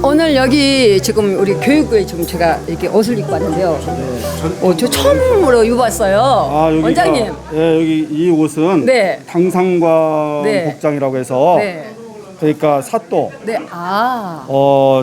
오늘 여기 지금 우리 교육부에 지금 제가 이렇게 옷을 입고 왔는데요. 저 처음으로 입어봤어요. 원장님. 예, 여기 이 옷은 네. 당상관 네. 복장이라고 해서 네. 그러니까 사또 네. 아.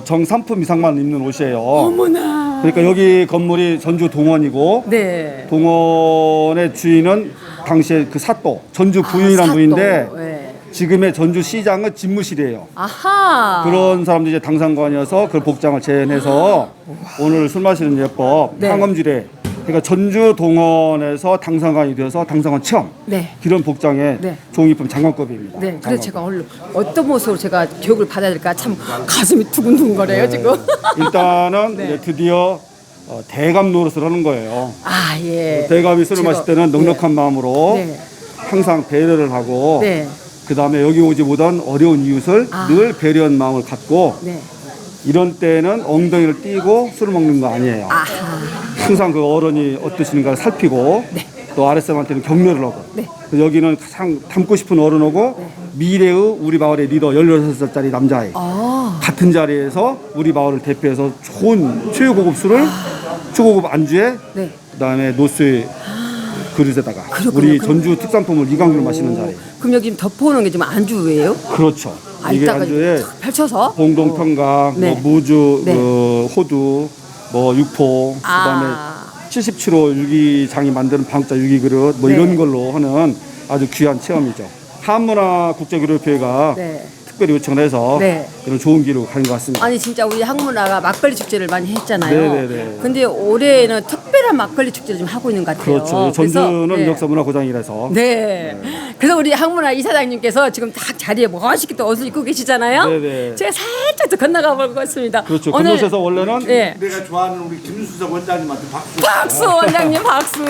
정삼품 이상만 입는 옷이에요. 어머나. 그러니까 여기 건물이 전주 동원이고 네. 동원의 주인은 당시에 그 사또 전주 부윤이라는 사또. 분인데 네. 지금의 전주시장은 집무실이에요. 아하. 그런 사람들이 이제 당상관이어서 그 복장을 재현해서 오늘 술 마시는 예법 네. 항엄주례 그러니까 전주 동원에서 당상관이 되어서 당상관 체험 네. 그런 복장의 네. 종이품 장관급입니다. 네. 그래서 제가 오늘 어떤 모습으로 제가 교육을 받아야 될까 참 가슴이 두근두근거려요 지금. 일단은 네. 이제 드디어 대감 노릇을 하는 거예요. 아 예. 대감이 술을 마실 때는 넉넉한 마음으로 네. 항상 배려를 하고 네. 그 다음에 여기 오지 못한 어려운 이웃을 늘 배려한 마음을 갖고 네. 이런 때는 엉덩이를 띄고 술을 먹는 거 아니에요. 아하. 항상 그 어른이 어떠신가 살피고 네. 또 아랫사람한테는 격려를 하고 네. 그래서 여기는 가장 닮고 싶은 어른하고 미래의 우리 마을의 리더 16살짜리 남자애 같은 자리에서 우리 마을을 대표해서 좋은 최고급 술을 최고급 안주에 네. 그다음에 노스의 그릇에다가 그렇군요. 우리 전주 특산품을 이강주로 마시는 자리. 그럼 여기 지금 덮어놓은 게 지금 안주예요? 그렇죠. 이게 이따가 안주에 탁 펼쳐서 봉동평강, 네. 뭐 무주, 네. 호두, 뭐 육포, 그다음에 77호 유기장이 만드는 방자 유기그릇 뭐 네. 이런 걸로 하는 아주 귀한 체험이죠. 한문화국제교류협회가 네. 특별히 요청을 해서 네. 그런 좋은 기로 가는 것 같습니다. 아니 진짜 우리 항문화가 막걸리 축제를 많이 했잖아요. 네네네. 근데 올해는 특별한 막걸리 축제를 좀 하고 있는 것 같아요. 그렇죠. 전주는 그래서, 네. 역사문화고장이라서. 네. 그래서 우리 항문화 이사장님께서 지금 딱 자리에 멋있게 또 옷을 입고 계시잖아요. 네네. 제가 살짝 더 건너가 보겠습니다. 그렇죠. 오늘 건너셔서 원래는 네. 내가 좋아하는 우리 김수석 원장님한테 박수. 박수 원장님 박수.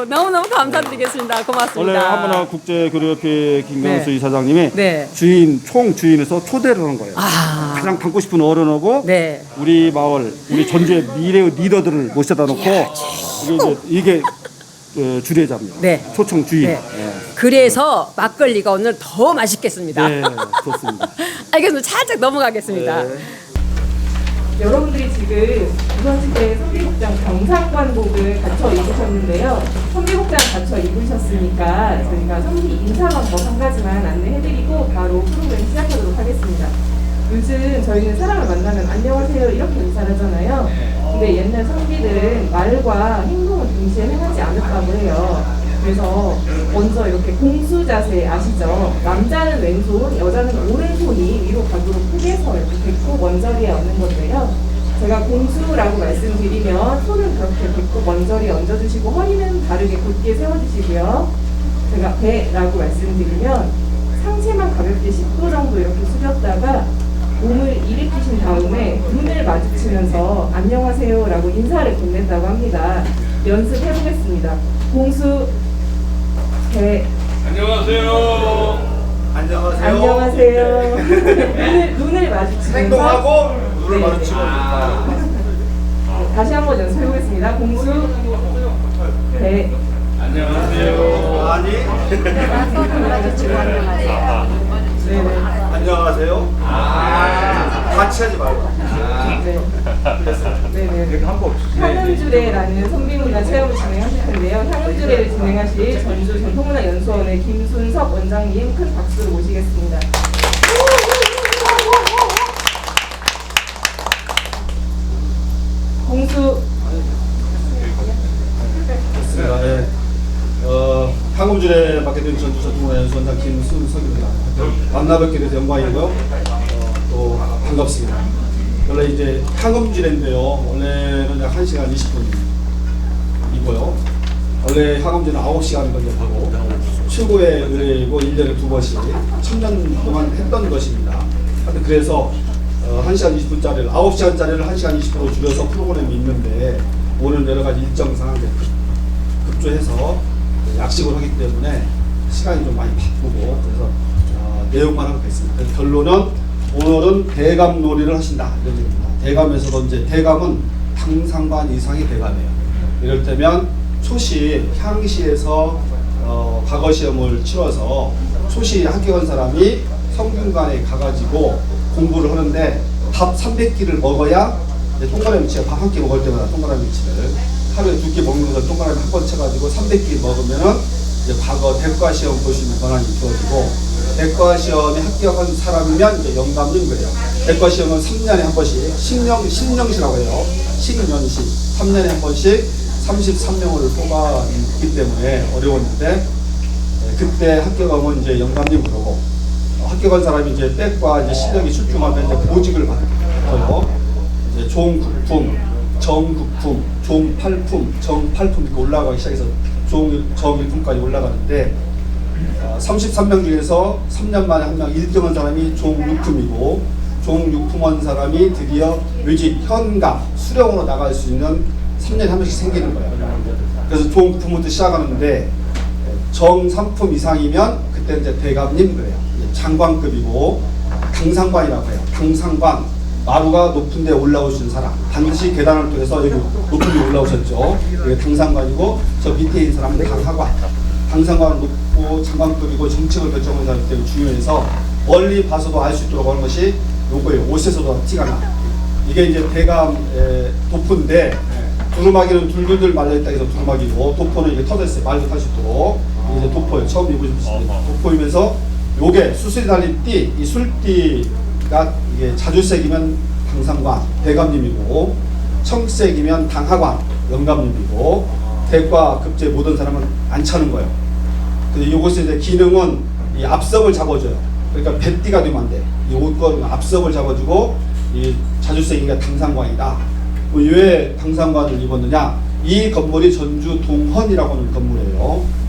너무너무 감사드리겠습니다. 고맙습니다. 원래 한문화국제교류협회 김경수 네. 이사장님이 네. 총주인에서 초대를 하는 거예요. 가장 닮고 싶은 어른하고 네. 우리 마을, 우리 전주의 미래의 리더들을 모셔다 놓고 이게 주례자입니다. 네. 초청 주인. 네. 그래서 막걸리가 오늘 더 맛있겠습니다. 네, 좋습니다. 알겠습니다. 살짝 넘어가겠습니다. 네. 여러분들이 지금 조선시대 선비복장 경상관복을 갖춰 입으셨는데요. 선비복장 갖춰 입으셨으니까 저희가 선비 인사방법 한 가지만 안내해드리고 바로 프로그램 시작하도록 하겠습니다. 요즘 저희는 사람을 만나면 안녕하세요 이렇게 인사를 하잖아요. 근데 옛날 선비들은 말과 행동을 동시에 행하지 않았다고 해요. 그래서 먼저 이렇게 공수 자세 아시죠? 남자는 왼손, 여자는 오른손이 위로 가도록 크게서 이렇게 배꼽 원저리에 얹는 건데요. 제가 공수라고 말씀드리면 손은 그렇게 배꼽 원저리에 얹어주시고 허리는 바르게 곧게 세워주시고요. 제가 배라고 말씀드리면 상체만 가볍게 10도 정도 이렇게 숙였다가 몸을 일으키신 다음에 눈을 마주치면서 안녕하세요 라고 인사를 건넨다고 합니다. 연습해보겠습니다. 공수 배 안녕하세요. 안녕하세요. 안녕하세요. 눈을 마주치면서 행동하고 눈을 네. 마주치고. 다시 한번 연습해보겠습니다. 공수 배 안녕하세요. 아니. 네네. 안녕하세요. 같이 하지 말고. 네. 네네. 이렇게 한번. 향음주례라는 선비문화 체험을 진행하실 텐데요. 향음주례를 진행하실 전주 전통문화연수원의 김순석 원장님 큰 박수로 모시겠습니다. 공수 좋습니다. 예. 항공주례 맡게 된 전주 전통문화연수원장 김순석입니다. 만나 뵙게 돼서 영광이고요. 또 반갑습니다. 원래 이제 항공주례인데요. 원래는 약 1시간 20분이고요. 원래 항공주례는 9시간 걸려하고 최고의 의뢰이고 1년에 2번씩 1000년 동안 했던 것입니다. 그래서 1시간 20분짜리를 9시간짜리를 1시간 20분으로 줄여서 프로그램이 있는데 오늘 여러 가지 일정상 급조해서 약식을 하기 때문에 시간이 좀 많이 바쁘고 그래서 내용만 하고 있습니다. 그래서 결론은 오늘은 대감놀이를 하신다 이런 얘기입니다. 대감에서도 이제 대감은 당상관 이상의 대감이에요. 이럴 때면 초시 향시에서 과거 시험을 치러서 초시 합격한 사람이 성균관에 가가지고 공부를 하는데 밥 300끼를 먹어야 이제 동그라미 치가 밥 한 끼 먹을 때마다 동그라미 치를 하루에 2끼 먹는 것을 동그라미 한 번 쳐가지고 300끼 먹으면은 이제 과거 대과 시험 볼 수 있는 권한이 주어지고 대과 시험에 합격한 사람이면 이제 영감님 그래요. 대과 시험은 3년에 한 번씩 신령시라고 해요. 신년시 3년에 한 번씩 33명을 뽑아있기 때문에 어려웠는데 그때 합격하면 이제 영감님 그러고 합격한 사람이 이제 때과 이제 실력이 출중하면 이제 보직을 받아요. 이제 종국품, 정국품, 종팔품, 정팔품 이렇게 올라가기 시작해서 정일품까지 올라가는데 33명 중에서 3년 만에 한 명 1등한 사람이 종육품이고 종육품원 사람이 드디어 묘직 현감 수령으로 나갈 수 있는 3년에 한 명씩 생기는 거예요. 그래서 종국품부터 시작하는데 정삼품 이상이면 그때 이제 대감님 그래요. 장관급이고 당상관이라고 해요. 당상관 마루가 높은 데 올라오신 사람 반드시 계단을 통해서 여기 높은 데 올라오셨죠. 이게 당상관이고 저 밑에 있는 사람은 당하관. 당상관은 높고 장관급이고 정책을 결정하는 사람이 되게 중요해서 멀리 봐서도 알 수 있도록 하는 것이 요거예요. 옷에서도 티가 나. 이게 이제 대감 도포인데 두루마기는 둘둘둘 말려있다 해서 두루마기고 도포는 이게 터졌어요. 말도 탈 수 있도록 이제 도포예요. 처음 입으신 도포이면서 요게 수술이 달린 띠, 이 술띠가 이게 자주색이면 당상관, 대감님이고 청색이면 당하관, 영감님이고 대과 급제 모든 사람은 안 차는 거예요. 근데 요것의 이제 기능은 이 앞섭을 잡아줘요. 그러니까 배띠가 되면 안 돼. 이 옷걸이 앞섭을 잡아주고 이 자주색이니까 당상관이다. 왜 당상관을 입었느냐? 이 건물이 전주 동헌이라고 하는 건물이에요.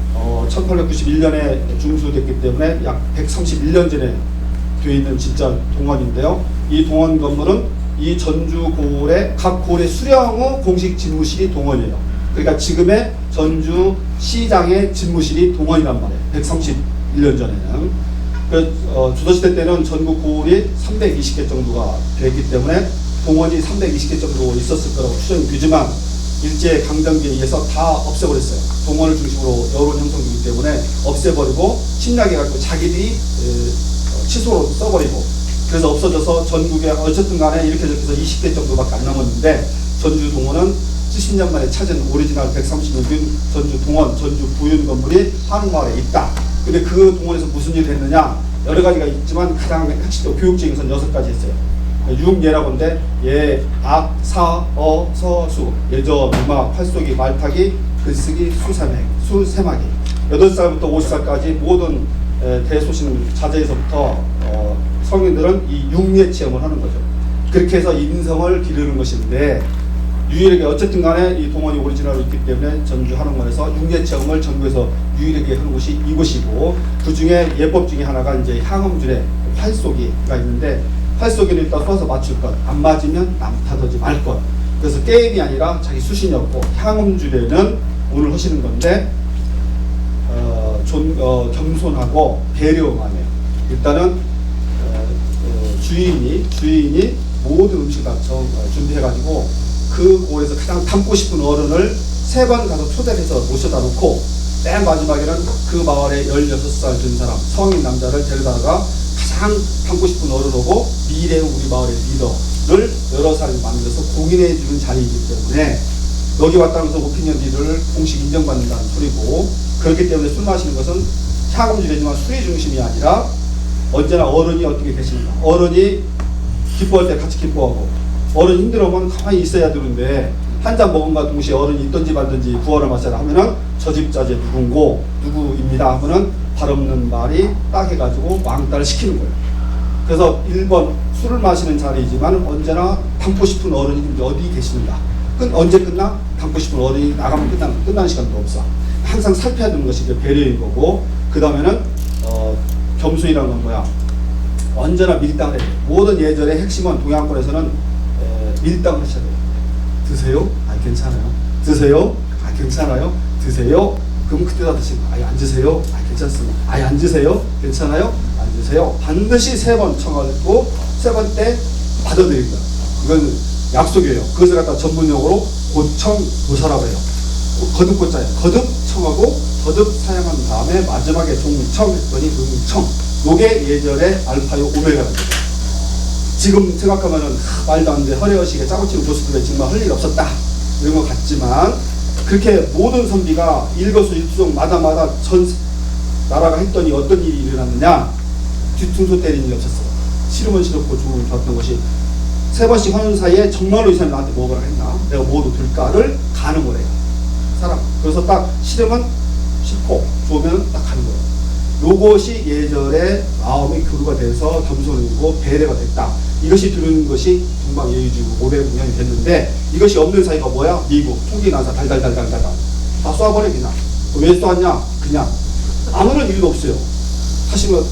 1891년에 중수됐기 때문에 약 131년 전에 되어 있는 진짜 동헌인데요. 이 동헌 건물은 이 전주 고을의 각 고을의 수령 후 공식 집무실이 동헌이에요. 그러니까 지금의 전주 시장의 집무실이 동헌이란 말이에요. 131년 전에는. 조선시대 때는 전국 고을이 320개 정도가 됐기 때문에 동헌이 320개 정도 있었을 거라고 추정이 되지만 일제 강점기에 의해서 다 없애버렸어요. 동헌을 중심으로 여론 형성되기 때문에 없애버리고 침략해가지고 자기들이 취소로 써버리고 그래서 없어져서 전국에 어쨌든 간에 이렇게 해서 20개 정도밖에 안 남았는데 전주 동헌은 70년 만에 찾은 오리지널 130년 된 전주 동헌, 전주 부윤 건물이 한옥마을에 있다. 근데 그 동헌에서 무슨 일을 했느냐? 여러 가지가 있지만 가장 핵심적으로 교육적인 건 6가지 했어요. 육예라고 하는데 예, 악, 사, 어, 서, 수, 예저, 음악, 활쏘기, 말타기, 글쓰기, 수세마기 8살부터 50살까지 모든 대소신 자제에서부터 성인들은 이 육예 체험을 하는 거죠. 그렇게 해서 인성을 기르는 것인데 유일하게 어쨌든 간에 이 동원이 오리지널로 있기 때문에 전주 한옥마을에서 육예 체험을 전국에서 유일하게 하는 곳이 이곳이고 그 중에 예법 중에 하나가 이제 향음줄에 활쏘기가 있는데 활쏘기는 일단 쏘아서 맞출 것, 안 맞으면 남 탓하지 말 것. 그래서 게임이 아니라 자기 수신이었고 향음줄에는 오늘 하시는 건데 겸손하고 배려만해요. 일단은 주인이 모든 음식을 다 준비해가지고 그 고에서 가장 닮고 싶은 어른을 3번 가서 초대를 해서 모셔다 놓고 맨 마지막에는 그 마을에 16살 된 사람 성인 남자를 데려다가 가장 닮고 싶은 어른하고 미래의 우리 마을의 리더를 여러 사람이 만들어서 공인해 주는 자리이기 때문에 여기 왔다는 것은 오피니언 리더를 공식 인정받는다는 소리고 그렇기 때문에 술 마시는 것은 향음주이지만 술이 중심이 아니라 언제나 어른이 어떻게 계십니까? 어른이 기뻐할 때 같이 기뻐하고 어른이 힘들어하면 가만히 있어야 되는데 한 잔 먹은과 동시에 어른이 있든지 말든지 부어를 마셔라 하면은 저 집자제 누구입니다 하면은 발 없는 말이 딱 해가지고 왕따를 시키는 거예요. 그래서 1번 술을 마시는 자리이지만 언제나 담고 싶은 어른이 어디 계시는가. 언제 끝나? 담고 싶은 어른이 나가면 끝나는 시간도 없어. 항상 살펴야 되는 것이 배려인 거고 그 다음에는 겸손이라는 건 뭐야? 언제나 밀당을 해요. 모든 예절의 핵심은 동양권에서는 밀당을 하셔야 돼요. 드세요? 아 괜찮아요. 드세요? 아 괜찮아요. 드세요? 그럼 그때 다 드시고 아예 앉으세요? 아 괜찮습니다. 아예 앉으세요? 괜찮아요? 앉으세요. 반드시 3번 청하고 3번 때 받아들입니다. 이건 약속이에요. 그것을 갖다 전문용어로 고청도사라고 해요. 거듭고자예요. 거듭 청하고 거듭 사용한 다음에 마지막에 종청 했더니 응청. 요게 예절의 알파요 오메가입니다. 지금 생각하면은 말도 안 돼. 허례허식에 짜고 치는 고수들에 정말 할 일 없었다. 이런 것 같지만 그렇게 모든 선비가 일거수일투족 마다마다 전 나라가 했더니 어떤 일이 일어났느냐. 뒤통수 때리는 일이 없었어. 싫으면 싫었고 좋으면 좋았던 것이 3번씩 하는 사이에 정말로 이 사람이 나한테 뭐가 했나? 내가 뭐도 들까를 가늠을 해요. 사람. 그래서 딱 싫으면 싫고 좋으면 딱 가는 거예요. 요것이 예절의 마음의 교류가 돼서 겸손이고 배려가 됐다. 이것이 들은 것이 동방예의지고 500년이 됐는데 이것이 없는 사이가 뭐야? 미국 총기 나서 달달달달달 다 쏴버려 그냥. 왜 쏘았냐? 그냥 아무런 이유도 없어요. 사실은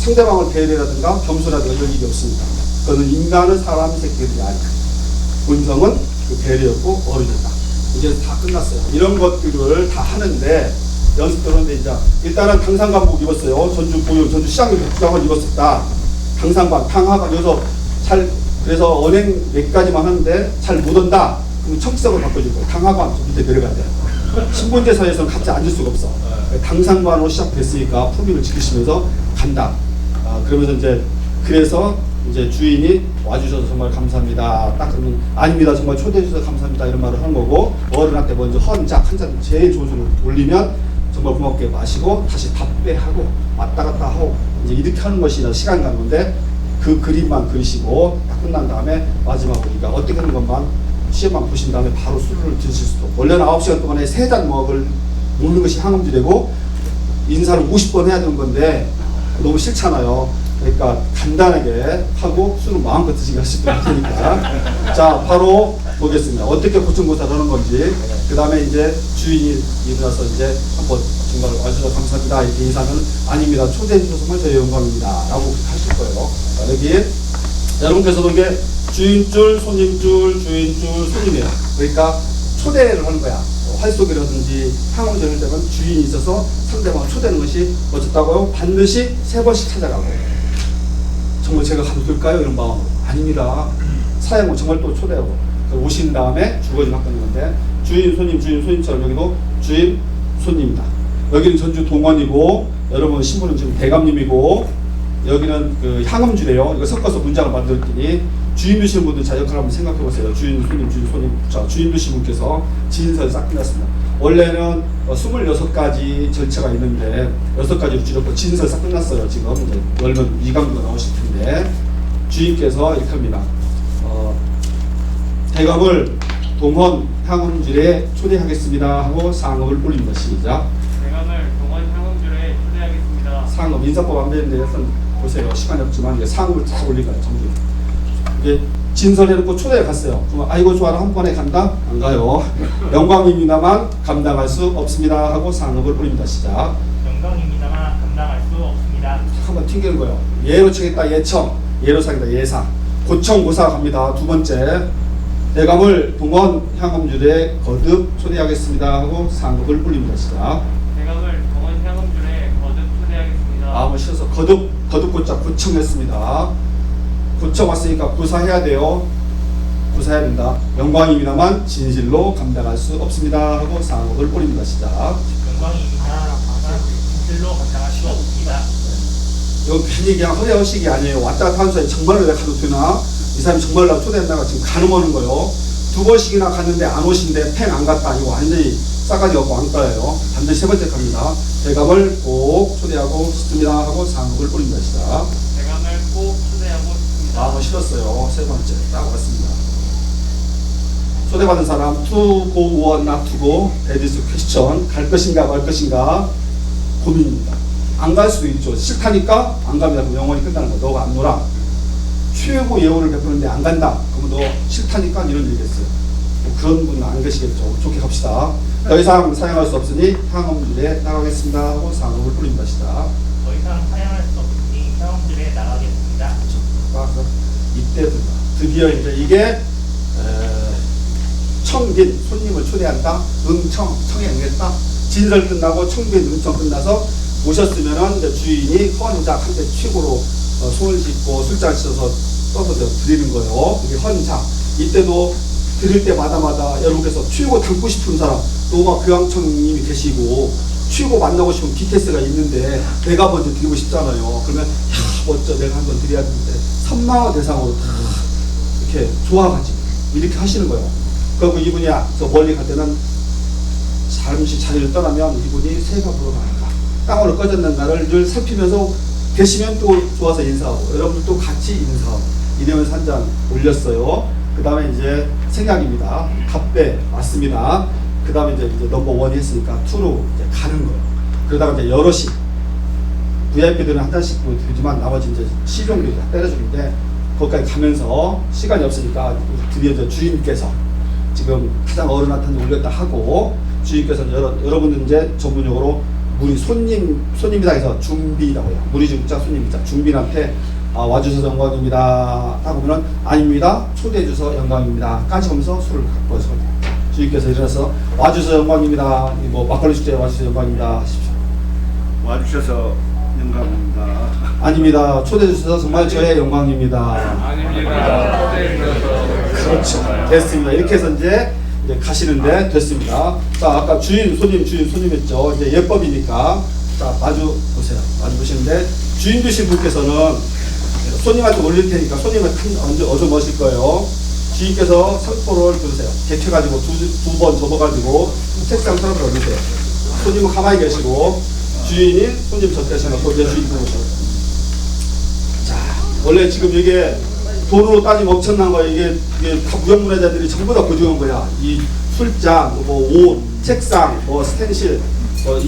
상대방을 배려라든가 겸손하든가 이런 일이 없습니다. 그거는 인간은 사람 새끼들이 아니야. 본성은 그 배려였고 어른이다. 이제 다 끝났어요. 이런 것들을 다 하는데 연습 들었는데 이제 일단은 당상관복 입었어요. 전주 보유, 전주 시장님 복장을 입었었다. 당상관, 당하가 여기서 잘 그래서 언행 몇 가지만 하는데 잘 못 온다. 그럼 청지석을 바꿔줄 거예요. 당하관 저 밑에 내려가야 돼요. 신분제사에서는 같이 앉을 수가 없어. 당상관으로 시작됐으니까 품위를 지키시면서 간다. 그러면서 이제 그래서 이제 주인이 와주셔서 정말 감사합니다. 딱 그러면 아닙니다. 정말 초대해 주셔서 감사합니다. 이런 말을 하는 거고 어른한테 먼저 헌작 한 잔 제일 좋은 술을 올리면 정말 고맙게 마시고 다시 답배하고 왔다 갔다 하고 이제 이렇게 하는 것이 시간 가는 건데 그 그림만 그리시고 딱 끝난 다음에 마지막으로 우리가 어떻게 하는 것만 시험만 보신 다음에 바로 술을 드실 수도 원래는 9시간 동안에 3잔 먹는 것이 항음주되고 인사를 50번 해야 되는 건데 너무 싫잖아요. 그러니까 간단하게 하고 술을 마음껏 드시게 하실 테니까 자 바로 보겠습니다. 어떻게 고청고사를 하는 건지 그 다음에 이제 주인이 일어나서 이제 한번 정말 와주셔서 감사합니다 이렇게 인사는 아닙니다. 초대해 주셔서 정말 저희 영광입니다 라고 하실 거예요. 여기 여러분께서도 이게 주인줄, 손님줄, 주인줄, 손님이에요. 그러니까 초대를 하는 거야. 활쏘기라든지 향원전을 할 때는 주인이 있어서 상대방을 초대하는 것이 어쨌다고요? 반드시 3번씩 찾아가고 정말 제가 가도 될까요? 이런 마음으로 아닙니다. 사양은 정말 또 초대하고 오신 다음에 주거지 바꾸는 건데 주인, 손님처럼 여기도 주인, 손님이다. 여기는 전주 동원이고 여러분 신부는 지금 대감님이고 여기는 그 향음주래요. 이거 섞어서 문장을 만들었더니 주인 되시는 분들 자 역할 한번 생각해 보세요. 주인, 손님. 자, 주인 되신 분께서 진설 싹 끝났습니다. 원래는 26가지 절차가 있는데 6가지로 줄였고 진설 싹 끝났어요. 지금 이제 열면 이강도가 나오실 텐데 주인께서 이렇게 합니다. 대감을 동원 향음줄에 초대하겠습니다 하고 상음을 올립니다. 시작. 대감을 동원 향음줄에 초대하겠습니다. 상음 인사법 안 배우는데 보세요. 시간이 없지만 이제 상음을 다 올린 거예요. 전부. 이게 진설해놓고 초대에 갔어요. 그럼 아이고 좋아라 한 번에 간다? 안 가요. 영광입니다만 감당할 수 없습니다 하고 상음을 올립니다. 시작. 영광입니다만 감당할 수 없습니다. 한번 튕기는 거예요. 예로 치겠다 예청, 예로 사겠다 예상. 고청 고사 갑니다. 2번째. 대감을 동원 향음줄에 거듭 초대하겠습니다 하고 상음을 올립니다. 시작. 대감을 동원 향음줄에 거듭 초대하겠습니다. 마음을 실어서 거듭 고자 고청했습니다. 고청 왔으니까 구사해야 돼요. 구사해야 된다. 영광입니다만 진실로 감당할 수 없습니다 하고 상음을 올립니다. 시작. 영광입니다만 진실로 감당할 수 없습니다. 이거 괜히 그냥 허례허식이 아니에요. 왔다 갔다 하는 사람이 정말로 내가 가도 되나? 이 사람이 정말 나 초대한다가 지금 가늠하는 거예요. 2번씩이나 갔는데 안 오신데 팽 안 갔다. 이거 완전히 싸가지 없고 왕따예요. 반드시 3번째 갑니다. 대감을 꼭 초대하고 싶습니다 하고 상음을 올립니다. 시작. 대감을 꼭 초대하고 싶습니다. 마음을 실었어요. 3번째 딱 왔습니다. 초대받은 사람 to go or not to go that is question. 갈 것인가 말 것인가 고민입니다. 안 갈 수도 있죠. 싫다니까 안 갑니다. 그럼 영원히 끝나는 거야. 너가 안 놀아. 최고 예우를 베푸는데 안 간다. 그러면 너 싫다니까 이런 얘기겠어요. 그런 분은 안 계시겠죠. 좋게 갑시다. 더 이상 사용할 수 없으니 향음줄에 나가겠습니다 하고 상음을 올립니다. 시작. 더 이상 사용할 수 없으니 향음줄에 나가겠습니다. 그렇죠. 이때 드디어 이제 이게 청빈 손님을 초대한다. 청에 응했다. 진설 끝나고 청빈 응청 끝나서 오셨으면은 이제 주인이 헌작 한테 최고로 손을 씻고 술잔 씻어서 떠서 드리는 거예요. 그게 헌작. 이때도 드릴 때마다마다 여러분께서 최고 닮고 싶은 사람, 노마 교황청님이 계시고 최고 만나고 싶은 BTS가 있는데 내가 먼저 드리고 싶잖아요. 그러면 야 멋져 내가 한번 드려야 되는데 선망의 대상으로 다 이렇게 좋아가지고 이렇게 하시는 거예요. 그리고 이분이 저 멀리 갈 때는 잠시 자리를 떠나면 이분이 새가 불어나는가 땅으로 꺼졌는가를 늘 살피면서 계시면 또 좋아서 인사하고 여러분들도 같이 인사하고 이러면서 한 잔 올렸어요. 그 다음에 이제 생각입니다. 답배 맞습니다. 그 다음에 이제 넘버 1 했으니까 2로 이제 가는 거예요. 그러다가 이제 여럿이 VIP들은 한 잔씩 드리지만 나머지 이제 C종들이 다 때려주는데 거기까지 가면서 시간이 없으니까 드디어 저 주인께서 지금 가장 어른한테 올렸다 하고 주인께서 여러분들 이제 전문용어로 무리 손님이다 해서 준비라고 해요. 무리 중자 손님이자 준비한테 와주셔서 영광입니다 하고 보면 아닙니다. 초대해 주셔서 영광입니다 까지 하면서 술을 갖고 오셔서 주인께서 일어나서 와주셔서 영광입니다. 뭐 막걸리 축제에 와주셔서 영광입니다 하십시오. 와주셔서 영광입니다. 아닙니다. 초대해 주셔서 정말 저의 영광입니다. 아닙니다. 그렇죠. 됐습니다. 이렇게 해서 이제 가시는데 됐습니다. 자, 아까 주인 했죠. 이제 예법이니까 자 마주 보세요. 마주 보시는데 주인 되신 분께서는 손님한테 올릴 테니까 손님을 어서 모실 거예요. 주인께서 상포를 들으세요. 객해가지고 두 번 접어가지고 책상 사람을 올리세요. 손님은 가만히 계시고 주인이 손님 젖대셔놓고 이제 주인 보셔요. 자, 원래 지금 이게 돈으로 따지면 엄청난 거야. 이게 다 무형문화재들이 전부 다 고정한 거야. 이 술잔, 뭐 옷, 책상, 뭐 스텐실,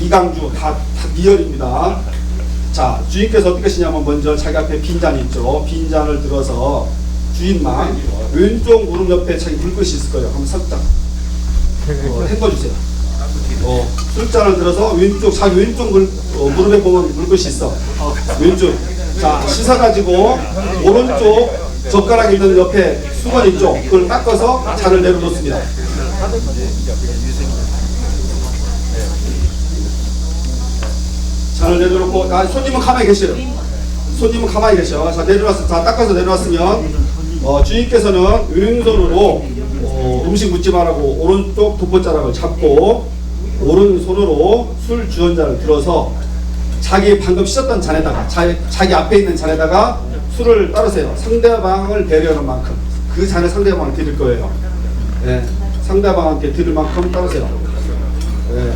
이강주 다 미열입니다. 자, 주인께서 어떻게 하시냐면 먼저 자기 앞에 빈잔이 있죠. 빈잔을 들어서 주인만 왼쪽 무릎 옆에 자기 물그릇이 있을 거예요. 한번 살짝 헹궈주세요. 술잔을 들어서 자기 왼쪽 무릎에 보면 물그릇이 있어. 왼쪽. 자, 씻어가지고 오른쪽 젓가락 있는 옆에 수건 있죠. 그걸 닦아서 잔을 내려놓습니다. 잔을 내려놓고 손님은 가만히 계셔요. 자, 자, 닦아서 내려놨으면 주인께서는 왼손으로 음식 묻지 말라고 오른쪽 돋보자락을 잡고 오른손으로 술 주원자를 들어서 자기 방금 씻었던 잔에다가 자기 앞에 있는 잔에다가 술을 따르세요. 상대방을 배려하는 만큼 그 잔을 상대방한테 드릴 거예요. 네, 상대방한테 드릴 만큼 따르세요. 네.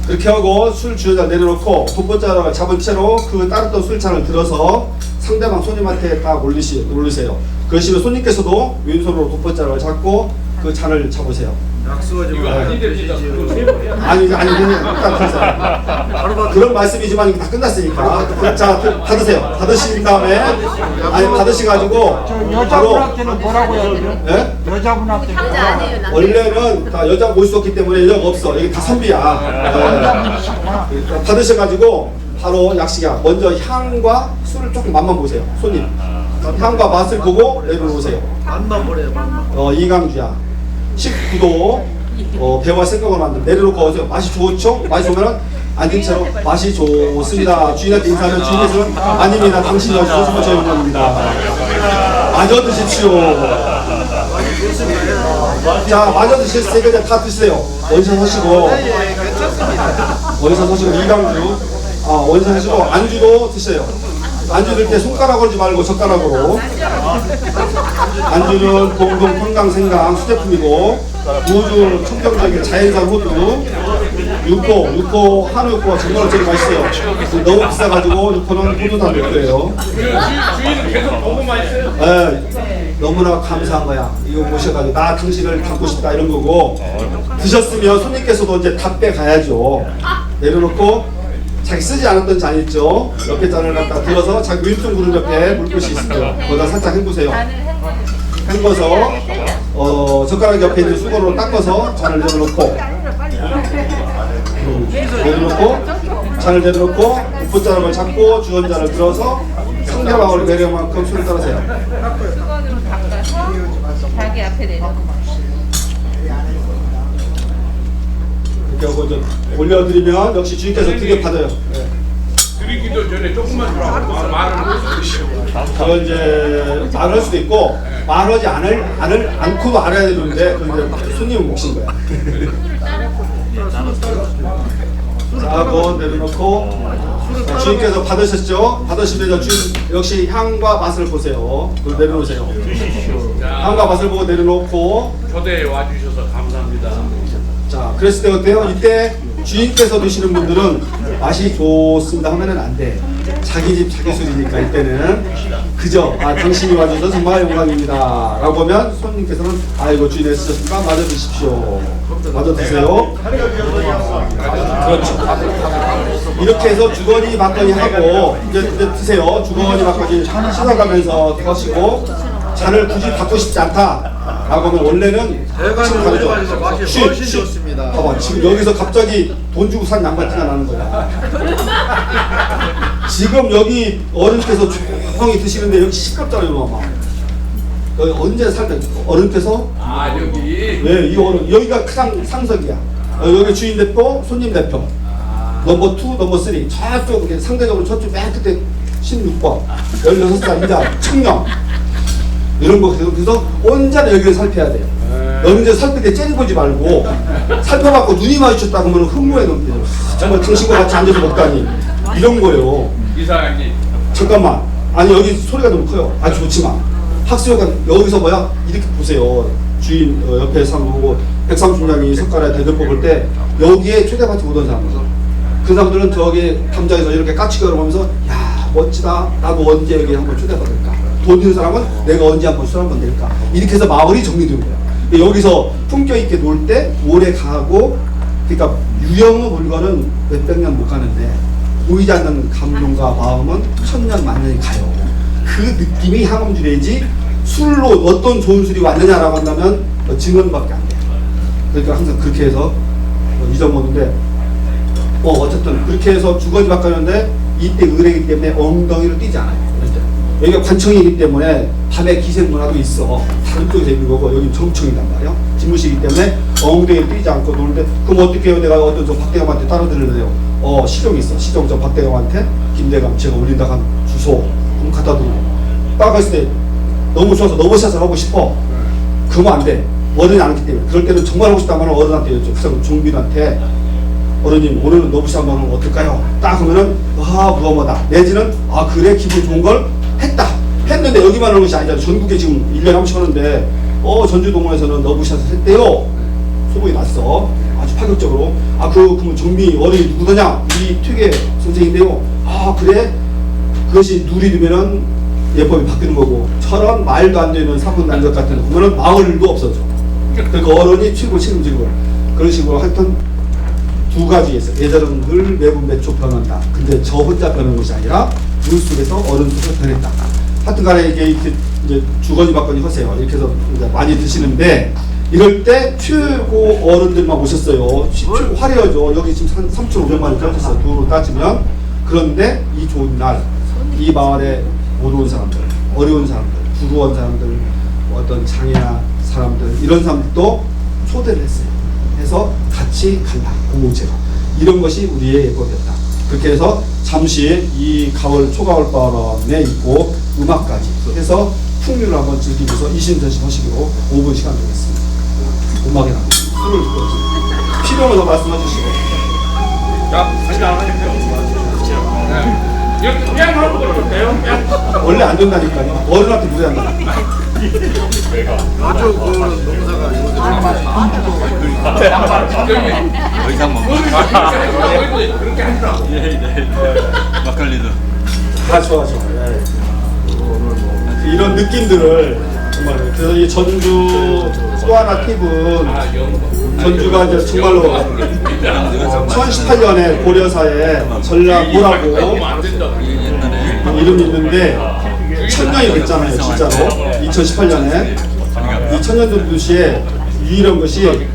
그렇게 하고 술 주원자 내려놓고 돋보자락을 잡은 채로 그 따랐던 술잔을 들어서 상대방 손님한테 딱 올리세요. 그러시면 손님께서도 왼손으로 돋보자락을 잡고 그 잔을 잡으세요. 아니 그런 말씀이지만 이게 다 끝났으니까 자 받으세요. 받으신 다음에 받으셔가지고 여자분한테는 뭐라고 해야 돼요? 예? 여자분한테는 원래는 다 여자 모실 수 없기 때문에 여자가 없어. 여기 다 선비야. 받으셔가지고 바로 약식이야. 먼저 향과 술을 조금 맛만 보세요. 손님 향과 맛을 보고 내려놓으세요. 맛만 보래요. 이강주야. 19도 배와 생각을 만든 내려놓고 어서 맛이 좋죠? 맛이 좋으면 앉은 채로 맛이 좋습니다. 주인한테 인사하면 주인께서는 아닙니다. 당신이 어디서 저희 영광입니다. 마저 드십시오. 자, 마저 드셨으니까 다 드세요. 원샷 하시고 이강주 원샷 하시고 안주도 드세요. 안주 들 때 손가락 걸지 말고 젓가락으로. 안주는 공동 건강 생강 수제품이고 우주 청정적인 자연산 호두 육포 한우 육포가 정말 제일 맛있어요. 너무 비싸가지고 육포는 호두다 낼 거예요. 주인은 계속 보고만 있어요. 네, 너무나 감사한 거야. 이거 모셔가지고 나 당신을 닮고 싶다 이런 거고 드셨으면 손님께서도 이제 답배 가야죠. 내려놓고 자기 쓰지 않았던 잔 있죠? 옆에 잔을 갖다 들어서 자기 왼쪽 무릎 옆에 물그릇이 있어요. 거기다 살짝 헹구세요. 헹궈서 젓가락 옆에 있는 수건으로 닦아서 잔을 내려놓고 잔을 내려놓고 붓자락을 잡고 주원자를 들어서 상대방을 배려할 만큼 술을 따르세요. 수건으로 닦아서 자기 앞에 내려놓고 이렇게 하고 좀 올려드리면 역시 주인께서 되게 받아요. 네. 드리기도 전에 조금만 주라고 말을 해주시오. 그걸 이제 말할 수도 있고 말하지 않고도 알아야 되는데 그건 이제 손님 몫인 거야. 자, 그거 내려놓고 자, 주인께서 받으셨죠? 받으시면 주인 역시 향과 맛을 보세요. 그걸 내려놓으세요. 향과 맛을 보고 내려놓고 초대해 와주셔서 감사합니다. 자, 그랬을 때 어때요? 이때 주인께서 드시는 분들은 맛이 좋습니다 하면은 안 돼. 자기 집 자기 술이니까 이때는 그저 당신이 와줘서 정말 영광입니다 라고 하면 손님께서는 아이고 주인 애쓰셨으니까 마저 드십시오. 마저 드세요. 그렇죠. 이렇게 해서 주거니 받거니 하고 이제 드세요. 주거니 받거니 씻어가면서 드시고 잔을 굳이 받고 싶지 않다 라고 하면 원래는 지금 다르죠. 쉬. 봐봐, 지금 여기서 갑자기 돈 주고 산 양반티가 나는 거야. 지금 여기 어른께서 조용히 드시는데 여기 시끄럽잖아요, 아마. 여기 언제 살 때 어른께서 여기 네, 이 어른 여기가 가장 상석이야. 여기 주인 대표, 손님 대표. 넘버 2, 넘버 3. 저쪽 상대적으로 저쪽 맨 끝에 16번, 16살 이자 청년. 이런 거 그래서 언제나 여기를 살펴야 돼요. 너는 이제 살필 때 째려보지 말고 살펴갖고 눈이 마주쳤다 그러면 흥무에 넘겨요. 정말 당신과 같이 앉아서 먹다니 이런 거예요. 이사장님. 잠깐만. 아니 여기 소리가 너무 커요. 아주 좋지만 학수요관 여기서 뭐야 이렇게 보세요. 주인 옆에 사람 보고 130명이 석가래 대접 뽑을 때 여기에 초대받지 못한 사람들. 그 사람들은 저기 담장에서 이렇게 까치기 걸어가면서 야 멋지다. 나도 언제 여기 한번 초대받을까. 돈 있는 사람은 내가 언제 한번 술 한번 낼까. 이렇게 해서 마을이 정리된 거야. 여기서 품격 있게 놀 때 오래 가고 그러니까 유형의 물건은 몇백 년 못 가는데 보이지 않는 감동과 마음은 천년 만년이 가요. 그 느낌이 향음주례지 술로 어떤 좋은 술이 왔느냐라고 한다면 증언밖에 안 돼요. 그러니까 항상 그렇게 해서 잊어먹는데 어쨌든 그렇게 해서 주거니 바뀌었는데 이때 의뢰이기 때문에 엉덩이를 뛰지 않아요. 여기가 관청이기 때문에 밤에 기생문화도 있어. 다른 쪽에서 있는 거고 여기 정청이란 말이야. 집무실이기 때문에 엉덩이를 뛰지 않고 노는데 그럼 어떻게 해요? 내가 어떤 저 박대감한테 따로 들으래요. 시종이 있어. 시종 저 박대감한테 김대감 제가 올린다 한 주소 그럼 갖다 두고 딱 했을 때 너무 좋아서 너버샷을 하고 싶어. 그러면 안 돼. 어른이 안 하기 때문에. 그럴 때는 정말 하고 싶다면 어른한테 여쭤. 그래서 종빈한테 어른님 오늘은 너부샷 한번 하면 어떨까요? 딱 하면은 무엄하다. 내지는 그래 기분 좋은 걸 했다. 했는데 여기만 하는 것이 아니잖아. 전국에 지금 1년에 한 번씩 하는데 전주동원에서는 너부샷을 했대요. 소문이 났어. 아주 파격적으로. 그러면 정비 어른이 누구더냐? 우리 퇴계 선생인데요. 그래? 그것이 누리 되면은 예법이 바뀌는 거고 저런 말도 안 되는 사분 난적 같은 거 보면은 마을도 없어져. 그러니까 어른이 최고 책임지는 거야. 그런 식으로 하여튼 두 가지 있어. 예절은 늘 매분 매초 변한다. 근데 저 혼자 변하는 것이 아니라 물 속에서 어른 속에서 변했다. 하여튼간에 이게 이제 주거니 받거니 하세요. 이렇게 해서 이제 많이 드시는데 이럴 때 최고 어른들만 오셨어요. 최고 화려하죠. 여기 지금 3,500만이 깎였어요. 두로 따지면. 그런데 이 좋은 날 이 마을에 못 온 사람들, 어려운 사람들, 부러운 사람들, 어떤 장애나 사람들 이런 사람들도 초대를 했어요. 해서 같이 간다. 공동체로. 이런 것이 우리의 예법이었다. 그렇게 해서 잠시 이 가을 초가을 바람에 있고 음악까지 해서 풍류를 한번 즐기면서 이심전심 하시기로 5분 시간 드리겠습니다. 음악에 나가서 술을 듣고 필요한 거 말씀해 주시고. 자, 한잔 하십시오. 이렇게 그냥 하는 걸 어때요? 원래 안 된다니까요. 어른한테 무례한다. 아주 그 농사가 더 이상 먹어. 그렇게 하더라고. 막걸리도 좋아. 이런 느낌들을 정말 그래서 이 전주 또 하나 팁은 전주가 이제 정말로 2018년에 고려사에 전라고라고 이름이 있는데 천년이 됐잖아요. 진짜로 2018년에 이 천년도시에 유일한 것이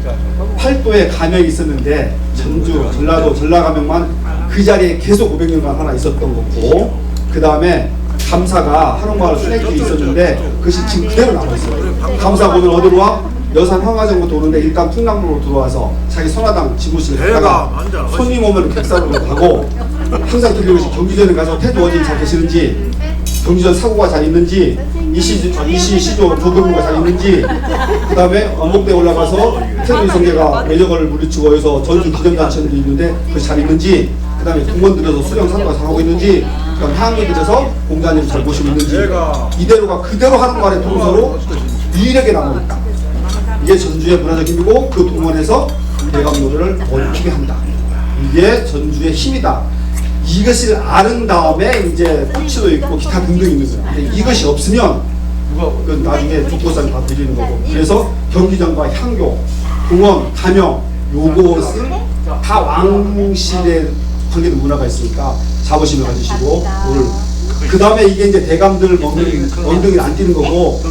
팔도에 가명이 있었는데 전주, 전라도, 전라가명만 그 자리에 계속 500년간 하나 있었던 거고 그 다음에 감사가 한옥마을 순회길이 있었는데 그것이 지금 그대로 남아있어요. 감사가 오늘 어디로 와? 여산 황화정부터 오는데 일단 풍랑로로 들어와서 자기 선화당 집무실에 갔다가 손님 오면 객사로 가고 항상 들리는 것이 경기전에 가서 태도 어디 잘 계시는지 경기전 사고가 잘 있는지 이시시조 조교부가 잘 있는지, 그 다음에 원목대에 올라가서 태도 이성계가 매력을 물리치고 여기서 전주 기념단체도 있는데 그것이 잘 있는지, 그 다음에 공무원들에서 수령 산업가 잘하고 있는지, 그 다음에 향기들에서 공자님 잘 모시고 있는지, 이대로가 그대로 하는 말의 동서로 유일하게 남아있다. 이게 전주의 문화적 힘이고 그 동원에서 대감노래를 멈추게 한다. 이게 전주의 힘이다. 이것을 아는 다음에 이제 꼬치도 있고 기타 등등 있는 거예요. 근데 이것이 없으면 그 나중에 족보상 다 드리는 거고. 그래서 경기장과 향교, 공원, 가명 요것을 다 왕실에 관계된 문화가 있으니까 자부심을 가지시고 오늘 그 다음에 이게 이제 대감들 엉덩이를 안 뛰는 거고.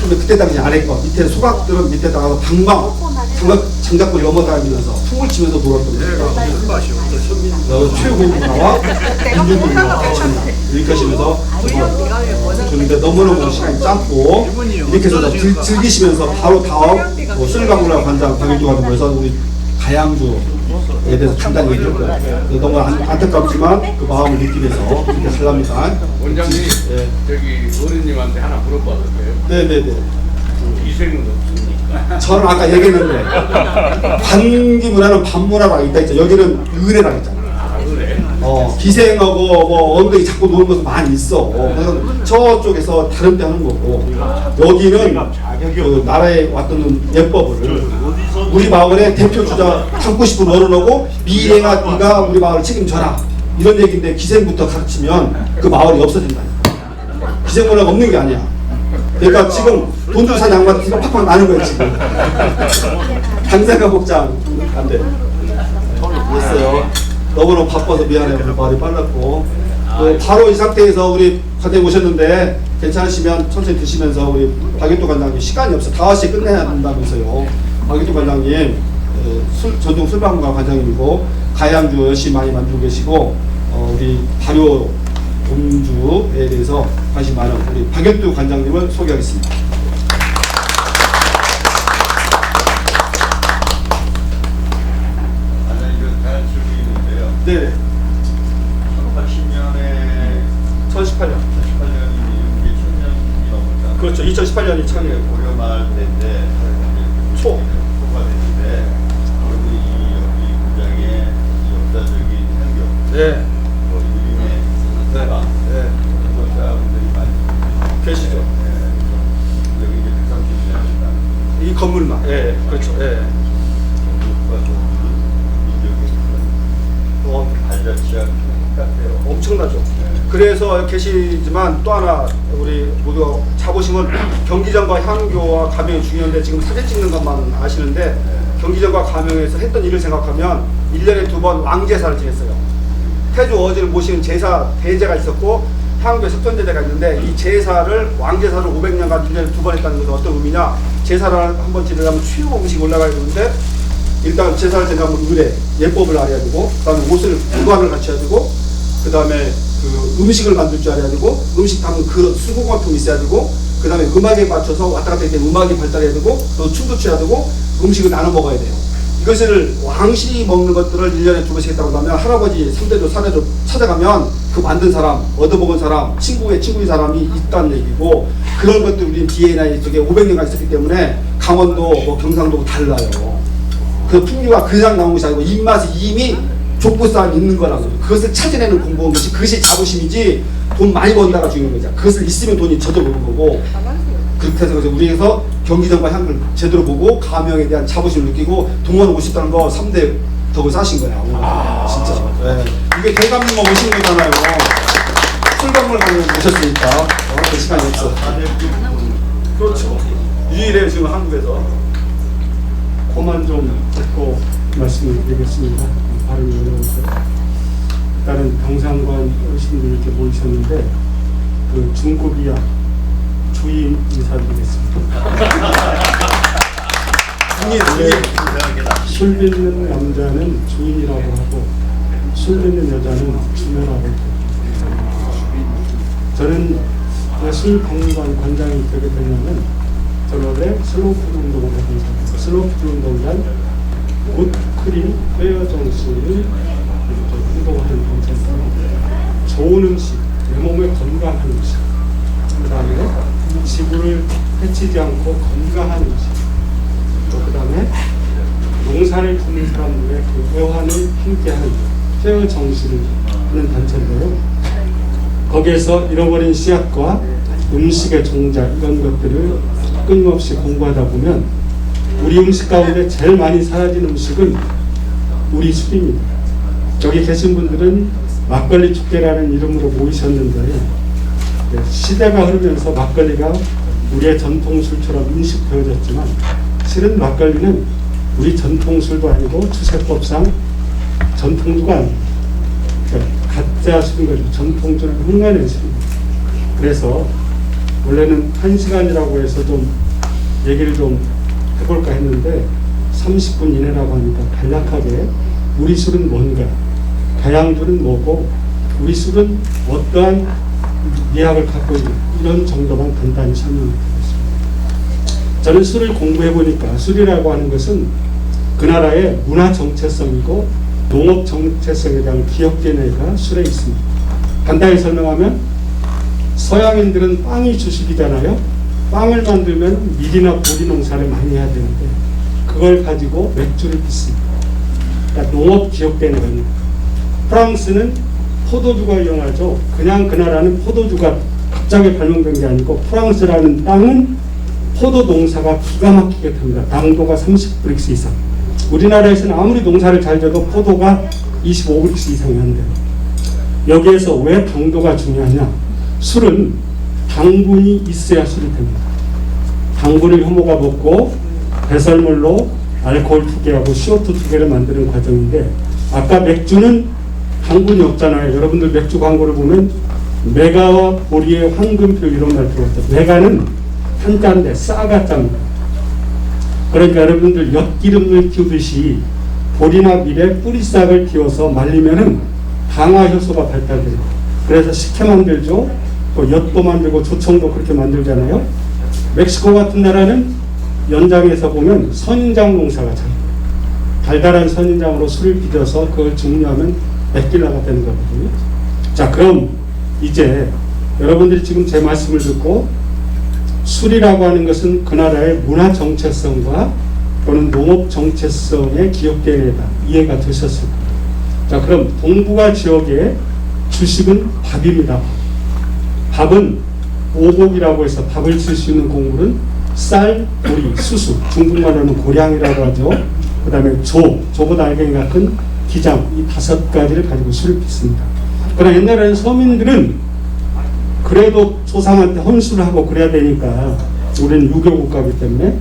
근데 그때 당시 안 했고 밑에 소각들은 밑에 나가서 장작불 넘어다니면서 풍을 치면서 돌았던 거니까 최고 문화와 민족 문화와 같이 한다 이렇게 하시면서 좋은데 너무너무 시간이 짧고 이렇게 해서 즐기시면서 바로 다음 술강문화 관장 박일주 같은 거에서 우리 가양주에 대해서 간단히 얘기할 거예요. 너무 안타깝지만 그 마음을 느끼기 위해서 이렇게 하랍니다. 원장님, 저기 어른님한테 하나 물어봐도 돼요? 네네네. 기생은 없습니까? 저는 아까 얘기했는데 관기 문화는 반문화라고 있다 했죠. 여기는 의례라고 했잖아요. 기생하고 뭐 엉덩이 잡고 노는 것도 많이 있어. 그래서 저쪽에서 다른 데 하는 거고 여기는 그 나라에 왔던 예법을 우리 마을의 대표 주자 담고 싶은 어른하고 미래가 네가 우리 마을을 책임져라 이런 얘기인데 기생부터 가르치면 그 마을이 없어진다니까. 기생 문화가 없는 게 아니야. 그러니까 지금 돈 주고 산 양반한테 지금 팍팍 나는 거야 지금. 당사가 복장 안 돼. 됐어요. 너무너무 바빠서 미안해요. 말이 빨랐고. 바로 이 상태에서 우리 관장님 오셨는데 괜찮으시면 천천히 드시면서 우리 박일도 관장님 시간이 없어. 5시에 끝내야 된다면서요. 박일도 관장님 전통 술방과 관장님이고 가양주 열심히 많이 만들고 계시고 우리 발효 음주에 대해서 관심 많은 우리 박일도 관장님을 소개하겠습니다. 네. 1980년에 2018년이 이게 1000년이 넘었잖아요. 그렇죠. 2018년이 참이에요. 고려마을 때인데 초가 됐는데 여기 구장의 역사적인 향교, 네. 유림의 사가, 역사분들이 많이 계시죠. 여기 이제 130년 이 건물만. 예, 그렇죠. 예. 발자취가 똑같아요. 엄청나죠. 그래서 계시지만 또 하나 우리 모두 자부심은 경기장과 향교와 가명이 중요한데 지금 사진 찍는 것만 아시는데 경기장과 가명에서 했던 일을 생각하면 1년에 2번 왕제사를 지냈어요. 태조 어제를 모시는 제사 대제가 있었고 향교에 석전대제가 있는데 이 제사를 왕제사를 500년간 1년에 2번 했다는 것은 어떤 의미냐. 제사를 한번 지내려면 최고 음식이 올라가야 되는데 일단 제사를 지내려면 의례, 예법을 알아야 되고 그 다음에 옷을 구관을 갖춰야 되고 그 다음에 그 음식을 만들 줄 알아야 되고 음식 담은 그릇, 수고관품이 있어야 되고 그 다음에 음악에 맞춰서 왔다 갔다 할 때 음악이 발달해야 되고 또 춤도 춰야 되고 음식을 나눠 먹어야 돼요. 이것을 왕실이 먹는 것들을 1년에 2번씩 했다고 하면 할아버지 3대조 4대조 찾아가면 그 만든 사람, 얻어먹은 사람, 친구의 사람이 있다는 얘기고 그런 것들 우리는 DNA 속에 500년간 있었기 때문에 강원도 뭐 경상도 달라요. 그 풍류가 그냥 나온 것이 아니고 입맛이 이미 족보상에 있는 거라고. 그것을 찾아내는 공부한 것이 그것이 자부심이지 돈 많이 번다가 중요한 거죠. 그것을 있으면 돈이 저절로 오는 거고 그렇게 해서 우리에서 경기장과 향을 제대로 보고 가명에 대한 자부심을 느끼고 동원 오고 싶다는 거 3대 덕을 사신 거야. 진짜. 네. 이게 대감님만 오신 거잖아요. 술방물 가면 오셨으니까 그 시간이 없어. 그렇죠. 유일해요 지금 한국에서. 그만 좀 듣고 말씀을 드리겠습니다. 발음이 어려워서. 일단은 경상관 어르신들 이렇게 모이셨는데 그 중고기야 주인 인사드리겠습니다. 술 빚는 남자는 주인이라고 하고 술 빚는 여자는 주녀라고 합니다. 저는 술 박물관 관장이 되게 되면은 저번에 슬로푸드 운동을 했습니다. 슬로푸드 운동이란 곧 크림, 뼈 정수를 운동하는 방송이고 좋은 음식, 내 몸에 건강한 음식 그다음에 지구를 해치지 않고 건강한 음식, 또 그다음에 농사를 짓는 사람들의 그 애환을 함께하는 페어 정신을 하는 단체인데요. 거기에서 잃어버린 씨앗과 음식의 종자 이런 것들을 끊임없이 공부하다 보면 우리 음식 가운데 제일 많이 사라진 음식은 우리 술입니다. 여기 계신 분들은 막걸리 축제라는 이름으로 모이셨는데 시대가 흐르면서 막걸리가 우리의 전통술처럼 인식되어졌지만 실은 막걸리는 우리 전통술도 아니고 주세법상 전통주가 아닙니다. 가짜 술인 거죠. 전통주를 흉내낸 술입니다. 그래서 원래는 1시간이라고 해서 좀 얘기를 좀 해볼까 했는데 30분 이내라고 하니까 간략하게 우리 술은 뭔가, 다양주는 뭐고, 우리 술은 어떠한 예학을 갖고 있는 이런 정도만 간단히 설명드리겠습니다. 저는 술을 공부해보니까 술이라고 하는 것은 그 나라의 문화 정체성이고 농업 정체성에 대한 기업 DNA 가 술에 있습니다. 간단히 설명하면 서양인들은 빵이 주식이잖아요. 빵을 만들면 밀이나 보리 농사를 많이 해야 되는데 그걸 가지고 맥주를 빚습니다. 그러니까 농업 기업 DNA가 있는 거예요. 프랑스는 포도주가 유행하죠. 그냥 그 나라는 포도주가 갑자기 발명된 게 아니고 프랑스라는 땅은 포도 농사가 기가 막히게 됩니다. 당도가 30브릭스 이상. 우리나라에서는 아무리 농사를 잘 져도 포도가 25브릭스 이상이 안 돼요. 여기에서 왜 당도가 중요하냐? 술은 당분이 있어야 술이 됩니다. 당분을 효모가 먹고 배설물로 알코올 두 개하고 CO2 두 개를 만드는 과정인데 아까 맥주는 당분이 없잖아요. 여러분들 맥주 광고를 보면 메가와 보리의 황금표 이런 말 들어봤죠. 메가는 한자인데 싸가 짭니다. 그러니까 여러분들 엿기름을 키우듯이 보리나 밀에 뿌리싹을 틔워서 말리면은 강화 효소가 발달돼요. 그래서 식혜 만들죠. 또 엿도 만들고 조청도 그렇게 만들잖아요. 멕시코 같은 나라는 연장에서 보면 선인장 농사가 잘 돼요. 달달한 선인장으로 술을 빚어서 그걸 증류하면 에킬라가 되는 거거든요. 자, 그럼 이제 여러분들이 지금 제 말씀을 듣고 술이라고 하는 것은 그 나라의 문화 정체성과 또는 농업 정체성의 기억되다 이해가 되셨을 거예요. 자, 그럼 동북아 지역의 주식은 밥입니다. 밥은 오곡이라고 해서 밥을 칠 수 있는 곡물은 쌀, 보리, 수수, 중국말로는 고량이라고 하죠. 그 다음에 조보다 알갱이가 큰 기장, 이 5가지를 가지고 술을 빚습니다. 그러나 옛날에는 서민들은 그래도 조상한테 헌수를 하고 그래야 되니까 우리는 유교국가이기 때문에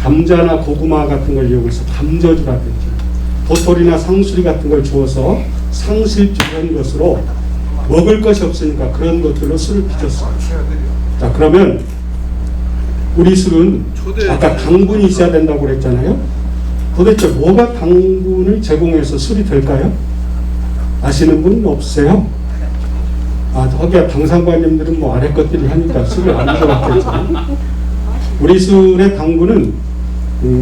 감자나 고구마 같은 걸 이용해서 감저주라든지 도토리나 상수리 같은 걸 주어서 상실주한 것으로 먹을 것이 없으니까 그런 것들로 술을 빚었어요. 자, 그러면 우리 술은 아까 당분이 있어야 된다고 그랬잖아요. 도대체 뭐가 당분을 제공해서 술이 될까요? 아시는 분 없으세요? 거기야 당상관님들은 뭐 아래 것들이 하니까 술을 안 들어봤겠죠. 우리 술의 당분은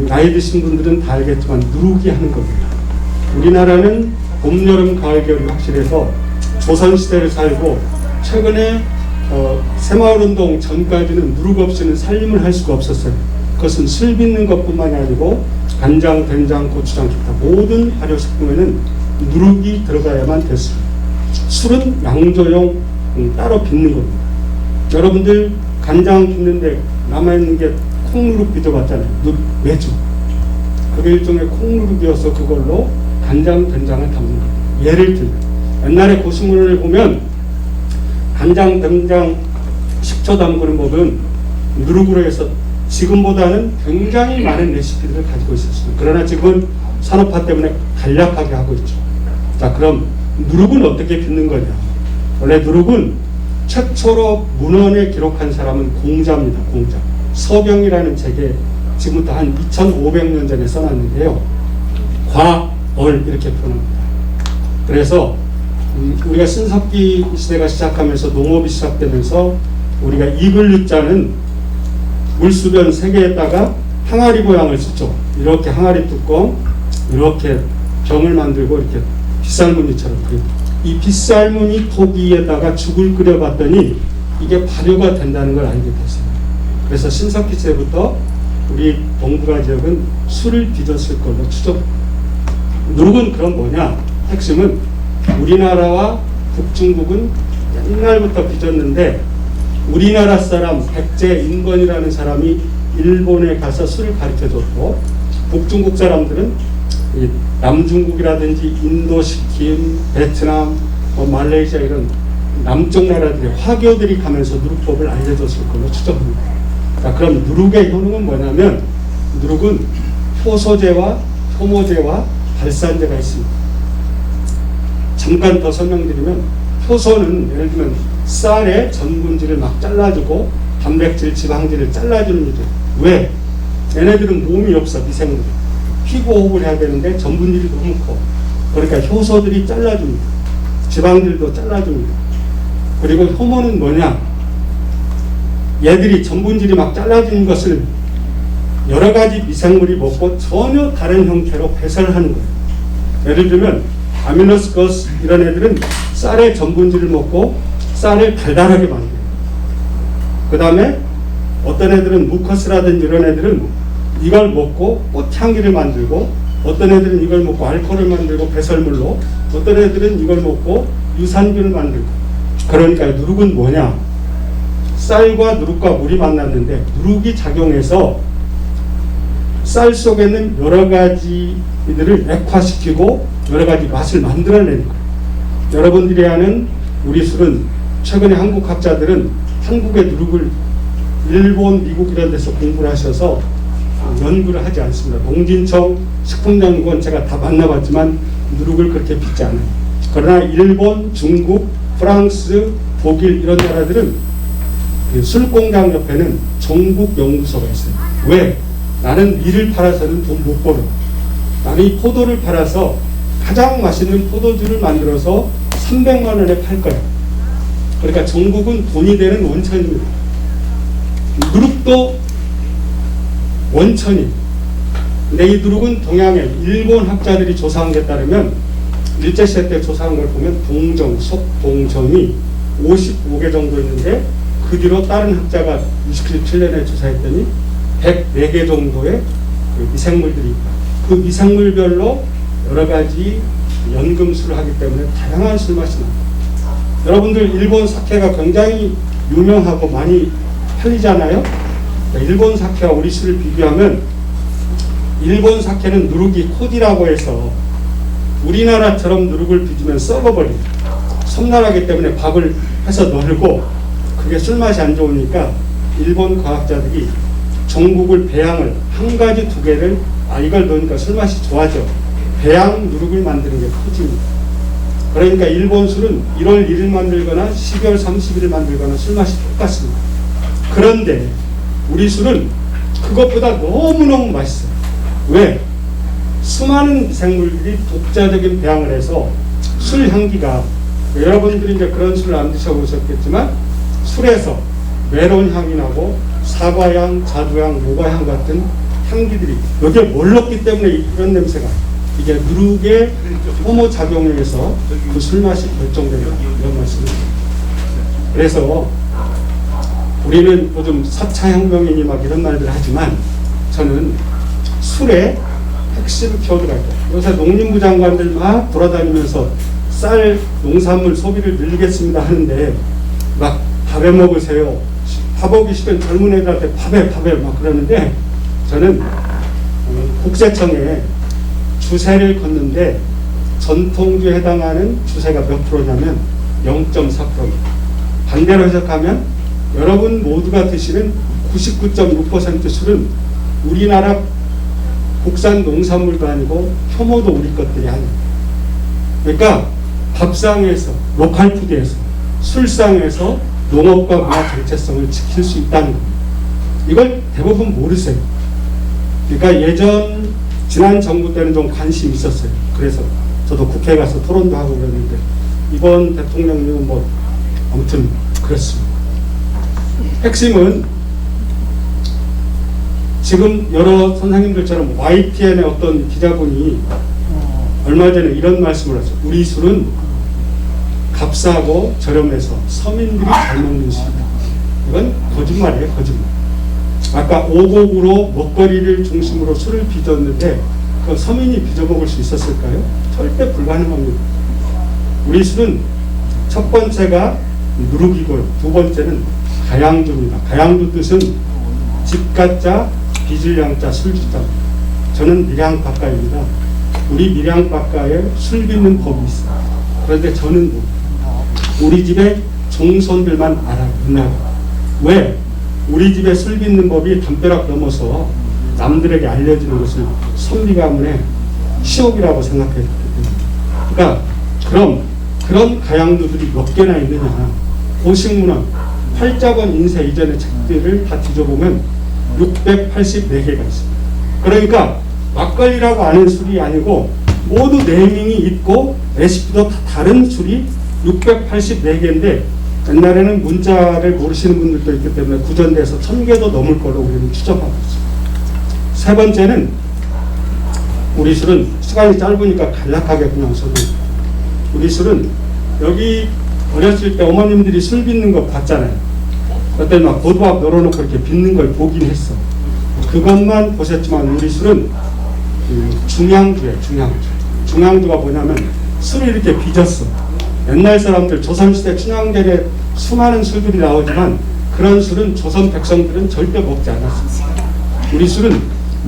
나이 드신 분들은 다 알겠지만 누룩이 하는 겁니다. 우리나라는 봄, 여름, 가을, 겨울이 확실해서 조선시대를 살고 최근에 새마을운동 전까지는 누룩 없이는 살림을 할 수가 없었어요. 그것은 술 빚는 것뿐만이 아니고 간장, 된장, 고추장, 기타 모든 발효식품에는 누룩이 들어가야만 됐습니다. 술은 양조용 따로 빚는 겁니다. 여러분들 간장 빚는데 남아있는 게 콩누룩 빚어봤잖아요. 매주. 그게 일종의 콩누룩이어서 그걸로 간장, 된장을 담는 겁니다. 예를 들면 옛날에 고시문을 보면 간장, 된장, 식초 담그는 법은 누룩으로 해서 지금보다는 굉장히 많은 레시피들을 가지고 있었습니다. 그러나 지금은 산업화 때문에 간략하게 하고 있죠. 자, 그럼 누룩은 어떻게 빚는 거냐? 원래 누룩은 최초로 문헌에 기록한 사람은 공자입니다. 공자. 서경이라는 책에 지금부터 한 2500년 전에 써놨는데요. 과얼 이렇게 표현합니다. 그래서 우리가 신석기 시대가 시작하면서 농업이 시작되면서 우리가 익을 육자는 물수변 3개에다가 항아리 모양을 쓰죠. 이렇게 항아리 뚜껑, 이렇게 병을 만들고 이렇게 빗살무늬처럼 그립니다. 이 빗살무늬 토기에다가 죽을 끓여봤더니 이게 발효가 된다는 걸 알게 됐어요. 그래서 신석기 때부터 우리 동북아 지역은 술을 빚었을 걸로 추정합니다. 누룩은 그럼 뭐냐? 핵심은 우리나라와 북중국은 옛날부터 빚었는데 우리나라 사람 백제 인건이라는 사람이 일본에 가서 술을 가르쳐줬고 북중국 사람들은 이 남중국이라든지 인도, 시킴, 베트남, 말레이시아 이런 남쪽 나라들의 화교들이 가면서 누룩법을 알려줬을 걸로 추정합니다. 자, 그럼 누룩의 효능은 뭐냐면 누룩은 효소제와 효모제와 발산제가 있습니다. 잠깐 더 설명드리면 효소는 예를 들면 쌀의 전분질을 막 잘라주고 단백질, 지방질을 잘라주는 일이죠. 왜? 얘네들은 몸이 없어, 미생물이. 피부 호흡을 해야 되는데 전분질이 너무 커. 그러니까 효소들이 잘라줍니다. 지방질도 잘라줍니다. 그리고 효모는 뭐냐? 얘들이 전분질이 막 잘라주는 것을 여러 가지 미생물이 먹고 전혀 다른 형태로 배설하는 거예요. 예를 들면 아미노스커스 이런 애들은 쌀의 전분질을 먹고 쌀을 달달하게 만들어요. 그 다음에 어떤 애들은 무커스라든지 이런 애들은 이걸 먹고 꽃향기를 만들고 어떤 애들은 이걸 먹고 알코올을 만들고 배설물로 어떤 애들은 이걸 먹고 유산균을 만들고 그러니까 누룩은 뭐냐? 쌀과 누룩과 물이 만났는데 누룩이 작용해서 쌀 속에 있는 여러 가지들을 액화시키고 여러 가지 맛을 만들어내는 거예요. 여러분들이 아는 우리 술은 최근에 한국 학자들은 한국의 누룩을 일본, 미국 이런 데서 공부를 하셔서 연구를 하지 않습니다. 농진청, 식품연구원 제가 다 만나봤지만 누룩을 그렇게 빚지 않아요. 그러나 일본, 중국, 프랑스, 독일 이런 나라들은 술공장 옆에는 전국 연구소가 있어요. 왜? 나는 밀을 팔아서는 돈 못 벌어. 나는 이 포도를 팔아서 가장 맛있는 포도주를 만들어서 300만 원에 팔 거야. 그러니까 전국은 돈이 되는 원천입니다. 누룩도 원천이. 근데 이 누룩은 동양에 일본 학자들이 조사한 게 따르면 일제시대 때 조사한 걸 보면 동정, 속동정이 55개 정도 있는데 그 뒤로 다른 학자가 67년에 조사했더니 104개 정도의 그 미생물들이 있다. 그 미생물별로 여러 가지 연금술을 하기 때문에 다양한 술맛이 납니다. 여러분들 일본 사케가 굉장히 유명하고 많이 팔리잖아요. 일본 사케와 우리 술을 비교하면 일본 사케는 누룩이 코디라고 해서 우리나라처럼 누룩을 빚으면 썩어버립니다. 섬나라하기 때문에 밥을 해서 널고 그게 술맛이 안 좋으니까 일본 과학자들이 전국을 배양을 한 가지 두 개를 이걸 넣으니까 술맛이 좋아져. 배양 누룩을 만드는 게 코디입니다. 그러니까 일본 술은 1월 1일 만들거나 12월 30일을 만들거나 술맛이 똑같습니다. 그런데 우리 술은 그것보다 너무너무 맛있어요. 왜? 수많은 미생물들이 독자적인 배양을 해서 술 향기가 여러분들이 이제 그런 술을 안 드셔보셨겠지만 술에서 메론 향이 나고 사과향, 자두향, 모과향 같은 향기들이 여기에 뭘 넣기 때문에 이런 냄새가 이게 누룩의 호모 작용에 의해서 그 술맛이 결정되는 이런 말씀입니다. 그래서 우리는 요즘 4차 혁명이니 막 이런 말들 하지만 저는 술의 핵심 키워드가 있다. 요새 농림부 장관들 막 돌아다니면서 쌀 농산물 소비를 늘리겠습니다 하는데 막 밥에 먹으세요. 밥 오기 싫은 젊은 애들한테 밥에 막 그러는데 저는 국세청에 주세를 걷는데 전통주에 해당하는 주세가 몇 프로냐면 0.4%입니다. 반대로 해석하면 여러분 모두가 드시는 99.6% 술은 우리나라 국산 농산물도 아니고 효모도 우리 것들이 아닙니다. 그러니까 밥상에서 로컬푸드에서 술상에서 농업과 문화 정체성을 지킬 수 있다는 겁니다. 이걸 대부분 모르세요. 그러니까 지난 정부 때는 좀 관심이 있었어요. 그래서 저도 국회에 가서 토론도 하고 그랬는데 이번 대통령님은 뭐 아무튼 그렇습니다. 핵심은 지금 여러 선생님들처럼 YTN의 어떤 기자분이 얼마 전에 이런 말씀을 하죠. 우리 술은 값싸고 저렴해서 서민들이 잘 먹는 술이다. 이건 거짓말이에요, 거짓말. 아까 오곡으로 먹거리를 중심으로 술을 빚었는데 그 서민이 빚어먹을 수 있었을까요? 절대 불가능합니다. 우리 술은 첫 번째가 누룩이고요. 두 번째는 가양주입니다. 가양주 뜻은 집가자, 빚을 양자, 술주자. 저는 밀양박가입니다. 우리 밀양박가에 술 빚는 법이 있어요. 그런데 저는 우리 집에 종손들만 알아요. 왜? 우리 집에 술 빚는 법이 담벼락 넘어서 남들에게 알려지는 것을 선비 가문의 시옥이라고 생각했기 때문에. 그러니까 그런 가양주들이 몇 개나 있느냐. 고식문헌, 팔자본 인쇄 이전의 책들을 다 뒤져보면 684개가 있습니다. 그러니까 막걸리라고 아는 술이 아니고 모두 네이밍이 있고 레시피도 다 다른 술이 684개인데 옛날에는 문자를 모르시는 분들도 있기 때문에 구전돼서 1000개도 넘을 걸로 우리는 추정하고 있습니다. 세 번째는 우리 술은 시간이 짧으니까 간략하게 그냥 소개합니다. 우리 술은 여기 어렸을 때 어머님들이 술 빚는 거 봤잖아요. 그때 막 고두밥 널어놓고 이렇게 빚는 걸 보긴 했어. 그것만 보셨지만 우리 술은 중양주예요. 중양주가 뭐냐면 술을 이렇게 빚었어. 옛날 사람들 조선시대 춘향전에 수많은 술들이 나오지만 그런 술은 조선 백성들은 절대 먹지 않았습니다. 우리 술은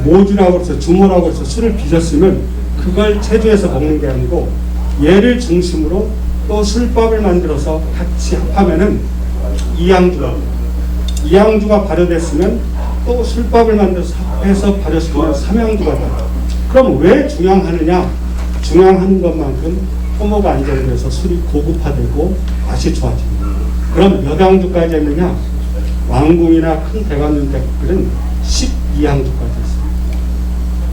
모주라고 해서 주모라고 해서 술을 빚었으면 그걸 체주해서 먹는 게 아니고 얘를 중심으로 또 술밥을 만들어서 같이 합하면은 이양주가 발효됐으면 또 술밥을 만들어서 합해서 발효시키면 삼양주가 돼요. 그럼 왜 중양하느냐? 중양하는 것만큼 효모가 안정돼서 술이 고급화되고 맛이 좋아집니다. 그럼 몇 양주까지 했느냐? 왕궁이나 큰 대관윤택들은 12양주까지 했습니다.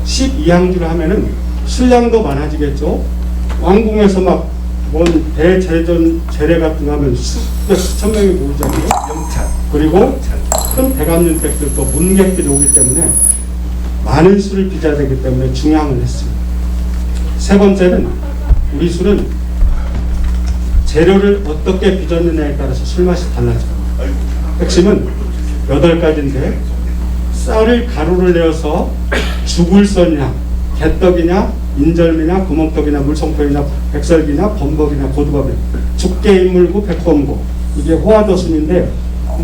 12양주를 하면은 술량도 많아지겠죠? 왕궁에서 막 뭔 대제전 제례 같은 거 하면 수천 명이 모이잖아요. 그리고 큰 대관윤택들도 문객들이 오기 때문에 많은 술을 빚어야 되기 때문에 중양을 했습니다. 세 번째는 우리 술은 재료를 어떻게 빚었느냐에 따라서 술맛이 달라져요. 핵심은 8가지인데 쌀을 가루를 내어서 죽을 썼냐, 개떡이냐, 인절미냐, 구멍떡이냐, 물송포이냐, 백설기냐, 범벅이냐, 고두밥이냐, 죽게 인물고 백범고. 이게 호화도순인데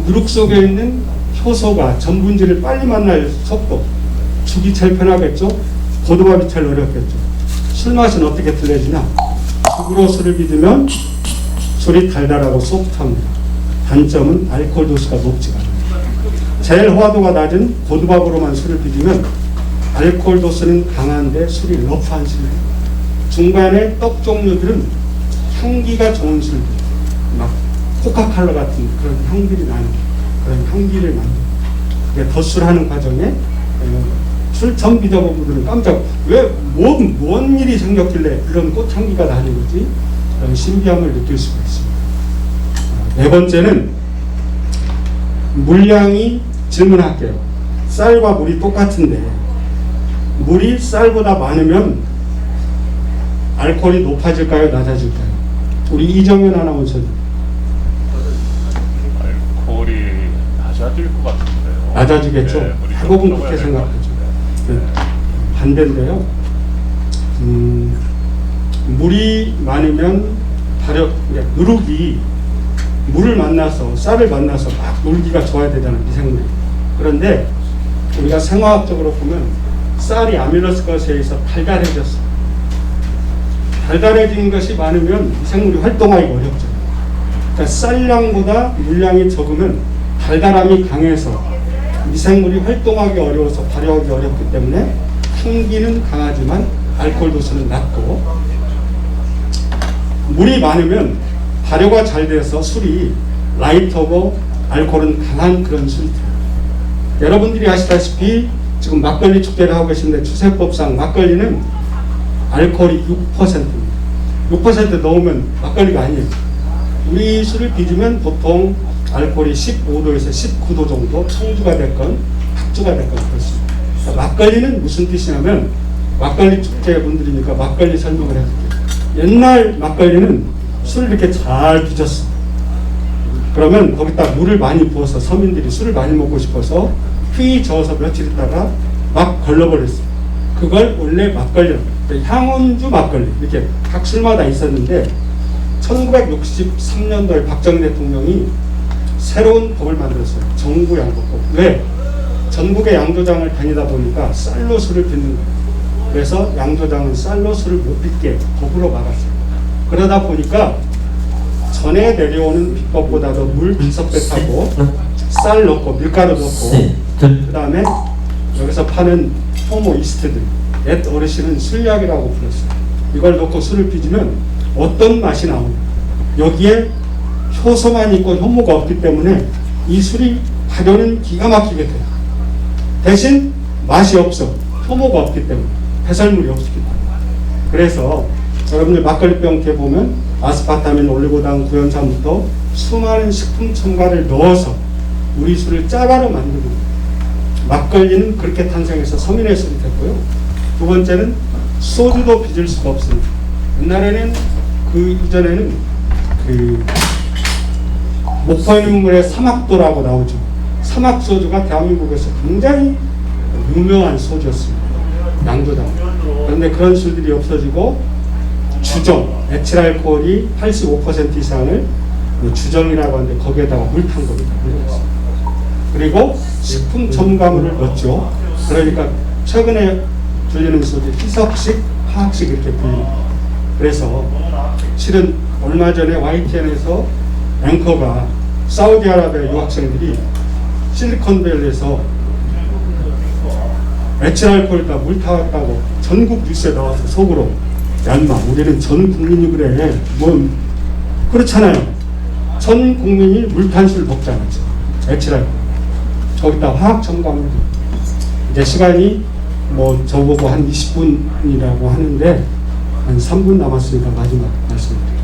누룩 속에 있는 효소가 전분질을 빨리 만날 속도, 죽이 제일 편하겠죠? 고두밥이 제일 어렵겠죠? 술맛은 어떻게 틀려지냐? 죽으로 술을 빚으면 술이 달달하고 소프트합니다. 단점은 알코올 도수가 높지가 않아요. 제일 호화도가 낮은 고두밥으로만 술을 빚으면 알코올 도수는 강한데 술이 러프한 술이에요. 중간에 떡 종류들은 향기가 좋은 술들, 막 코카콜라 같은 그런 향들이 나는 그런 향기를 만듭니다. 덧술하는 과정에 술 처음 빚어본 분들은 깜짝 뭔 일이 생겼길래 이런 꽃향기가 나는 거지? 그런 신비함을 느낄 수가 있습니다. 네 번째는 물량이 질문할게요. 쌀과 물이 똑같은데 물이 쌀보다 많으면 알코올이 높아질까요? 낮아질까요? 우리 이정현 아나운서님. 알코올이 낮아질 것 같은데요. 낮아지겠죠? 네, 대부분 그렇게 생각하죠. 네. 반대인데요. 물이 많으면 누룩이 물을 만나서 쌀을 만나서 막 놀기가 좋아야 되잖아요. 미생물이. 그런데 우리가 생화학적으로 보면 쌀이 아밀로스가스에 의해서 달달해졌어. 달달해진 것이 많으면 미생물이 활동하기 어렵죠. 그러니까 쌀량보다 물량이 적으면 달달함이 강해서 미생물이 활동하기 어려워서 발효하기 어렵기 때문에 향기는 강하지만 알코올 도수는 낮고, 물이 많으면 발효가 잘 돼서 술이 라이트하고 알코올은 강한 그런 술이 돼요. 여러분들이 아시다시피 지금 막걸리 축제를 하고 계신데 추세법상 막걸리는 알코올이 6%입니다. 6% 넣으면 막걸리가 아니에요. 우리 술을 빚으면 보통 알코올이 15도에서 19도 정도, 청주가 됐건 박주가 됐건 그렇습니다. 그러니까 막걸리는 무슨 뜻이냐면, 막걸리 축제 분들이니까 막걸리 설명을 해줄게요. 옛날 막걸리는 술을 이렇게 잘 빚었어. 그러면 거기다 물을 많이 부어서 서민들이 술을 많이 먹고 싶어서 휘 저어서 며칠 있다가 막 걸러버렸어요. 그걸 원래 막걸리, 향원주 막걸리 이렇게 각 술마다 있었는데 1963년도에 박정희 대통령이 새로운 법을 만들었어요. 정부 양도법. 왜? 전국의 양조장을 다니다 보니까 쌀로 술을 빚는 거예요. 그래서 양조장은 쌀로 술을 못 빚게 법으로 막았어요. 그러다 보니까 전에 내려오는 비법보다도 물 5배 타고 쌀 넣고 밀가루 넣고 그 다음에 여기서 파는 효모 이스트들, 옛 어르신은 술약이라고 불렀어요. 이걸 넣고 술을 빚으면 어떤 맛이 나오냐. 여기에 효소만 있고 효모가 없기 때문에 이 술이 발효는 기가 막히게 돼요. 대신 맛이 없어. 효모가 없기 때문에. 배설물이 없기 때문에. 그래서 여러분들 막걸리병 이렇게 보면 아스파타민, 올리고당, 구연산부터 수많은 식품 첨가를 넣어서 우리 술을 짜가로 만드는 거예요. 막걸리는 그렇게 탄생해서 서민의 술이 됐고요. 두 번째는 소주도 빚을 수가 없습니다. 옛날에는 그 이전에는 그 목포유물의 사막도라고 나오죠. 사막 소주가 대한민국에서 굉장히 유명한 소주였습니다. 양조장. 그런데 그런 술들이 없어지고 주정, 에틸알코올이 85% 이상을 주정이라고 하는데 거기에다가 물 탄 겁니다. 그리고 식품 첨가물을 넣었죠. 그러니까 최근에 불리는 소주 희석식, 화학식 이렇게 불립니다. 그래서 실은 얼마 전에 YTN에서 앵커가 사우디아라비아 유학생들이 실리콘밸리에서 에틸알코올에다 물 타왔다고 전국 뉴스에 나와서 속으로 야 인마 우리는 전 국민이 그래 뭐 그렇잖아요. 전 국민이 물탄술 먹잖아요. 에틸알코올 거기다 화학 첨가물. 이제 시간이 뭐 저보고 한 20분이라고 하는데 한 3분 남았으니까 마지막 말씀드릴게요.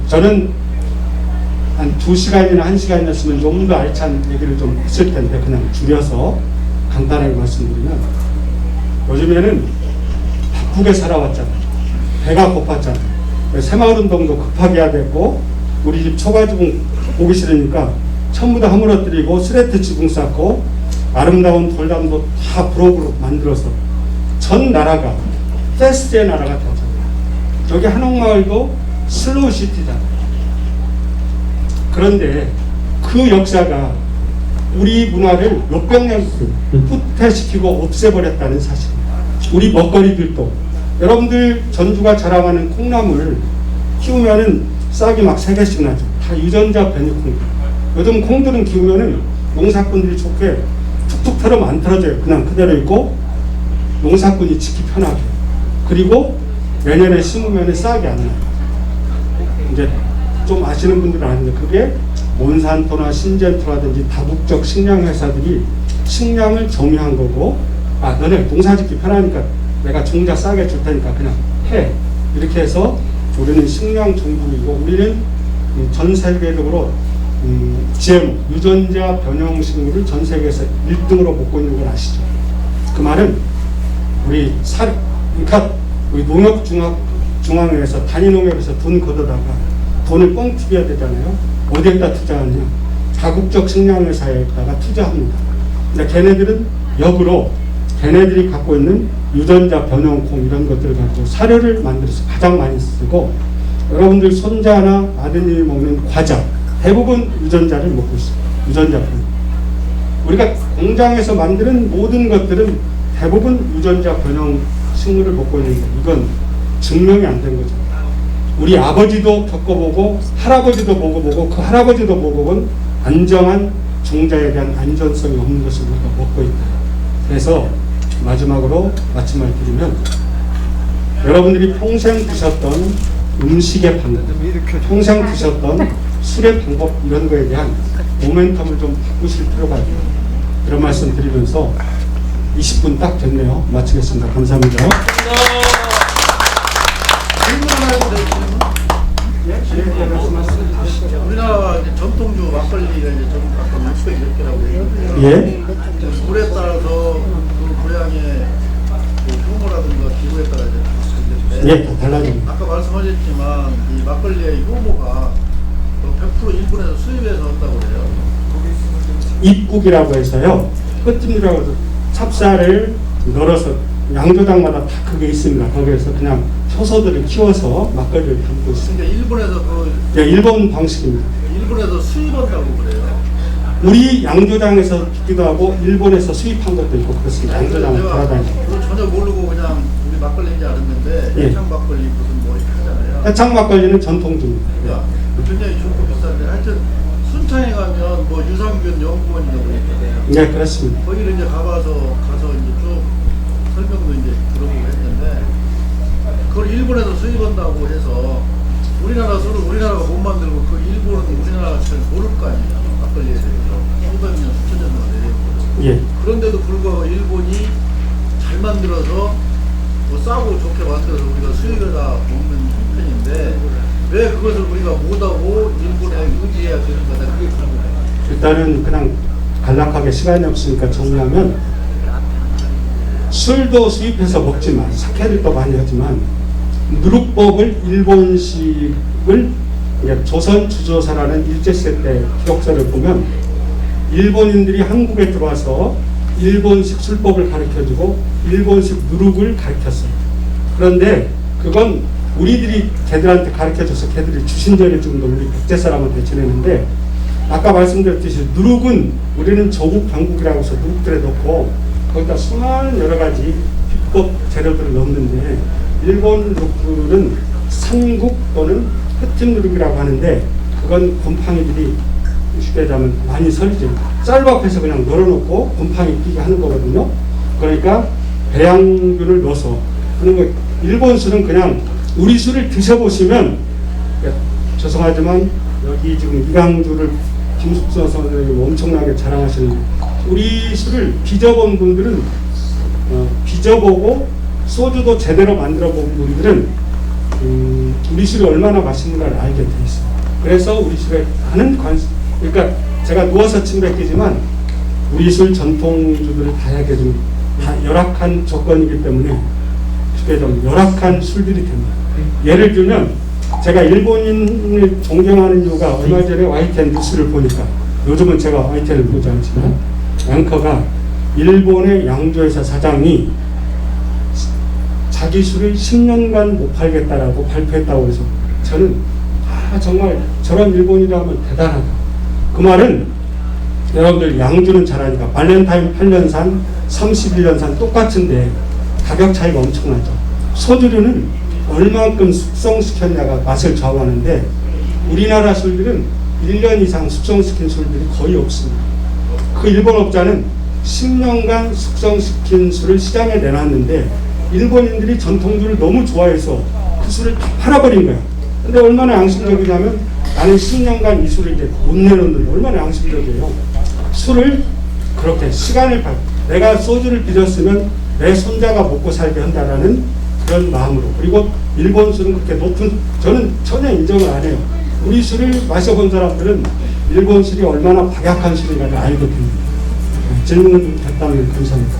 저는 한 2시간이나 1시간이었으면 좀 더 알찬 얘기를 좀 했을 텐데 그냥 줄여서 간단하게 말씀드리면 요즘에는 바쁘게 살아왔잖아요. 배가 고팠잖아요. 새마을운동도 급하게 해야 됐고 우리 집 초가지붕 보기 싫으니까 전부 다 허물어뜨리고 스레트 지붕 쌓고 아름다운 돌담도 다 부록으로 만들어서 전 나라가 패스트의 나라가 됐잖아요. 여기 한옥마을도 슬로우 시티잖아요. 그런데 그 역사가 우리 문화를 몇백 년 후퇴시키고 없애버렸다는 사실입니다. 우리 먹거리들도 여러분들 전주가 자랑하는 콩나물 키우면은 싹이 막 3개씩 나죠. 다 유전자 변이 콩. 요즘 콩들은 키우면은 농사꾼들이 좋게 툭툭 털으면 안 털어져요. 그냥 그대로 있고 농사꾼이 짓기 편하게. 그리고 내년에 심으면 싹이 안 나요. 이제 좀 아시는 분들은 아는데 그게 몬산토나 신젠토라든지 다국적 식량 회사들이 식량을 정유한 거고 아 너네 농사 짓기 편하니까 내가 종자 싸게 줄 테니까 그냥 해. 이렇게 해서 우리는 식량 종국이고 우리는 전 세계적으로 GMO, 유전자 변형 식물을 전 세계에서 1등으로 먹고 있는 걸 아시죠? 그 말은 우리 그러니까 우리 농협중앙회에서 단위농협에서 돈 걷어다가 돈을 뻥 튀겨야 되잖아요. 어디에다 투자하냐? 다국적 식량회사에다가 투자합니다. 근데 걔네들은 역으로 걔네들이 갖고 있는 유전자 변형콩 이런 것들을 가지고 사료를 만들어서 가장 많이 쓰고 여러분들 손자나 아드님이 먹는 과자 대부분 유전자를 먹고 있어요. 유전자 변형. 우리가 공장에서 만드는 모든 것들은 대부분 유전자 변형 식물을 먹고 있는데 이건 증명이 안 된 거죠. 우리 아버지도 겪어보고 할아버지도 먹어보고 그 할아버지도 먹어본 안정한 종자에 대한 안전성이 없는 것을 우리가 먹고 있다. 그래서 마지막으로 마침을 드리면 여러분들이 평생 드셨던 음식의 방법, 평생 드셨던 술의 방법 이런 거에 대한 모멘텀을 좀 바꾸실 필요가 있다. 이런 말씀 드리면서 20분 딱 됐네요. 마치겠습니다. 감사합니다. 우리나라 전통주 막걸리가 이제 좀 각각 600몇 개라고 해요. 예. 물에 따라서 그 고향의 효모라든가 기후에 따라 이제 예, 다 달라집니다. 아까 말씀하셨지만 이 막걸리의 효모가 100% 일본에서 수입해서 한다고 그래요. 입국이라고 해서요. 흑찜이라고 해서 찹쌀을 널어서 양조장마다 다 그게 있습니다. 거기에서 그냥 효소들을 키워서 막걸리를 담고 있습니다. 그러니까 일본에서 네, 일본 방식입니다. 일본에서 수입한다고 그래요. 우리 양조장에서 빚기도 하고 일본에서 수입한 것도 있고 그렇습니다. 양조장을 돌아다니고. 그거 전혀 모르고 그냥 우리 막걸리인지 알았는데 예. 해창 막걸리 무슨 뭐 이렇게 하잖아요. 해창 막걸리는 전통주입니다. 그러니까 굉장히 좋고 비싼데 하여튼 순창에 가면 뭐 유산균 연구원이라고 있거든요. 네, 그렇습니다. 거기를 이제 가서 이제 쭉 설명도 이제 들어보고 했는데 그걸 일본에서 수입한다고 해서 우리나라 술을 우리나라가 못 만들고 그 일본은 우리나라가 잘 모를 거 아니에요. 막걸리에 대해서 수백 년, 수천 년 동안 예. 그런데도 불구하고 일본이 잘 만들어서 뭐 싸고 좋게 만들어서 우리가 수입에다 먹는 형편인데 왜 그것을 우리가 못하고 일본에 의지해야 되는 거다 그게 궁금해요. 일단은 그냥 간략하게 시간이 없으니까 정리하면 술도 수입해서 먹지만 사케를 또 많이 하지만 누룩법을 일본식을 조선 주조사라는 일제시대 때 기록서를 보면 일본인들이 한국에 들어와서 일본식 술법을 가르쳐주고 일본식 누룩을 가르쳤어요. 그런데 그건 우리들이 걔들한테 가르쳐줘서 걔들이 주신전에 지금도 우리 백제 사람한테 지내는데 아까 말씀드렸듯이 누룩은 우리는 조국 병국이라고 해서 누룩들에 넣고 거기다 수많은 여러 가지 비법 재료들을 넣는데 일본 누룩들은 삼국 또는 흑찜 누룩이라고 하는데 그건 곰팡이들이 쉽게 얘기하면 많이 설리죠. 쌀밥에서 그냥 널어놓고 곰팡이 끼게 하는 거거든요. 그러니까 배양균을 넣어서 하는 거. 일본 술은 그냥 우리 술을 드셔보시면 죄송하지만 여기 지금 이강주를 김숙서 선생님이 엄청나게 자랑하시는 우리 술을 빚어본 분들은 빚어보고 소주도 제대로 만들어본 분들은 우리 술이 얼마나 맛있는가를 알게 돼 있어요. 그래서 우리 술에 많은 관심, 그러니까 제가 누워서 침뱉기지만 우리 술 전통주들을 다양하게 좀 다 열악한 조건이기 때문에 쉽게 좀 열악한 술들이 됩니다. 예를 들면 제가 일본인을 존경하는 이유가 얼마 전에 YTN 뉴스를 보니까 요즘은 제가 YTN을 보지 않지만 앵커가 일본의 양조회사 사장이 자기 술을 10년간 못 팔겠다라고 발표했다고 해서 저는 정말 저런 일본이라면 대단하다. 그 말은 여러분들 양주는 잘 아니까 발렌타인 8년산, 31년산 똑같은데 가격 차이가 엄청나죠. 소주류는 얼만큼 숙성시켰냐가 맛을 좌우하는데 우리나라 술들은 1년 이상 숙성시킨 술들이 거의 없습니다. 그 일본 업자는 10년간 숙성시킨 술을 시장에 내놨는데 일본인들이 전통주를 너무 좋아해서 그 술을 다 팔아버린 거야. 근데 얼마나 양심적이냐면 나는 10년간 이 술을 이제 못 내놓는데 얼마나 양심적이에요. 술을 그렇게 시간을 내가 소주를 빚었으면 내 손자가 먹고 살게 한다라는 그런 마음으로. 그리고 일본 술은 그렇게 높은, 저는 전혀 인정을 안 해요. 우리 술을 마셔본 사람들은 일본 술이 얼마나 박약한 술인가를 알게 됩니다. 질문은 됐다면 감사합니다.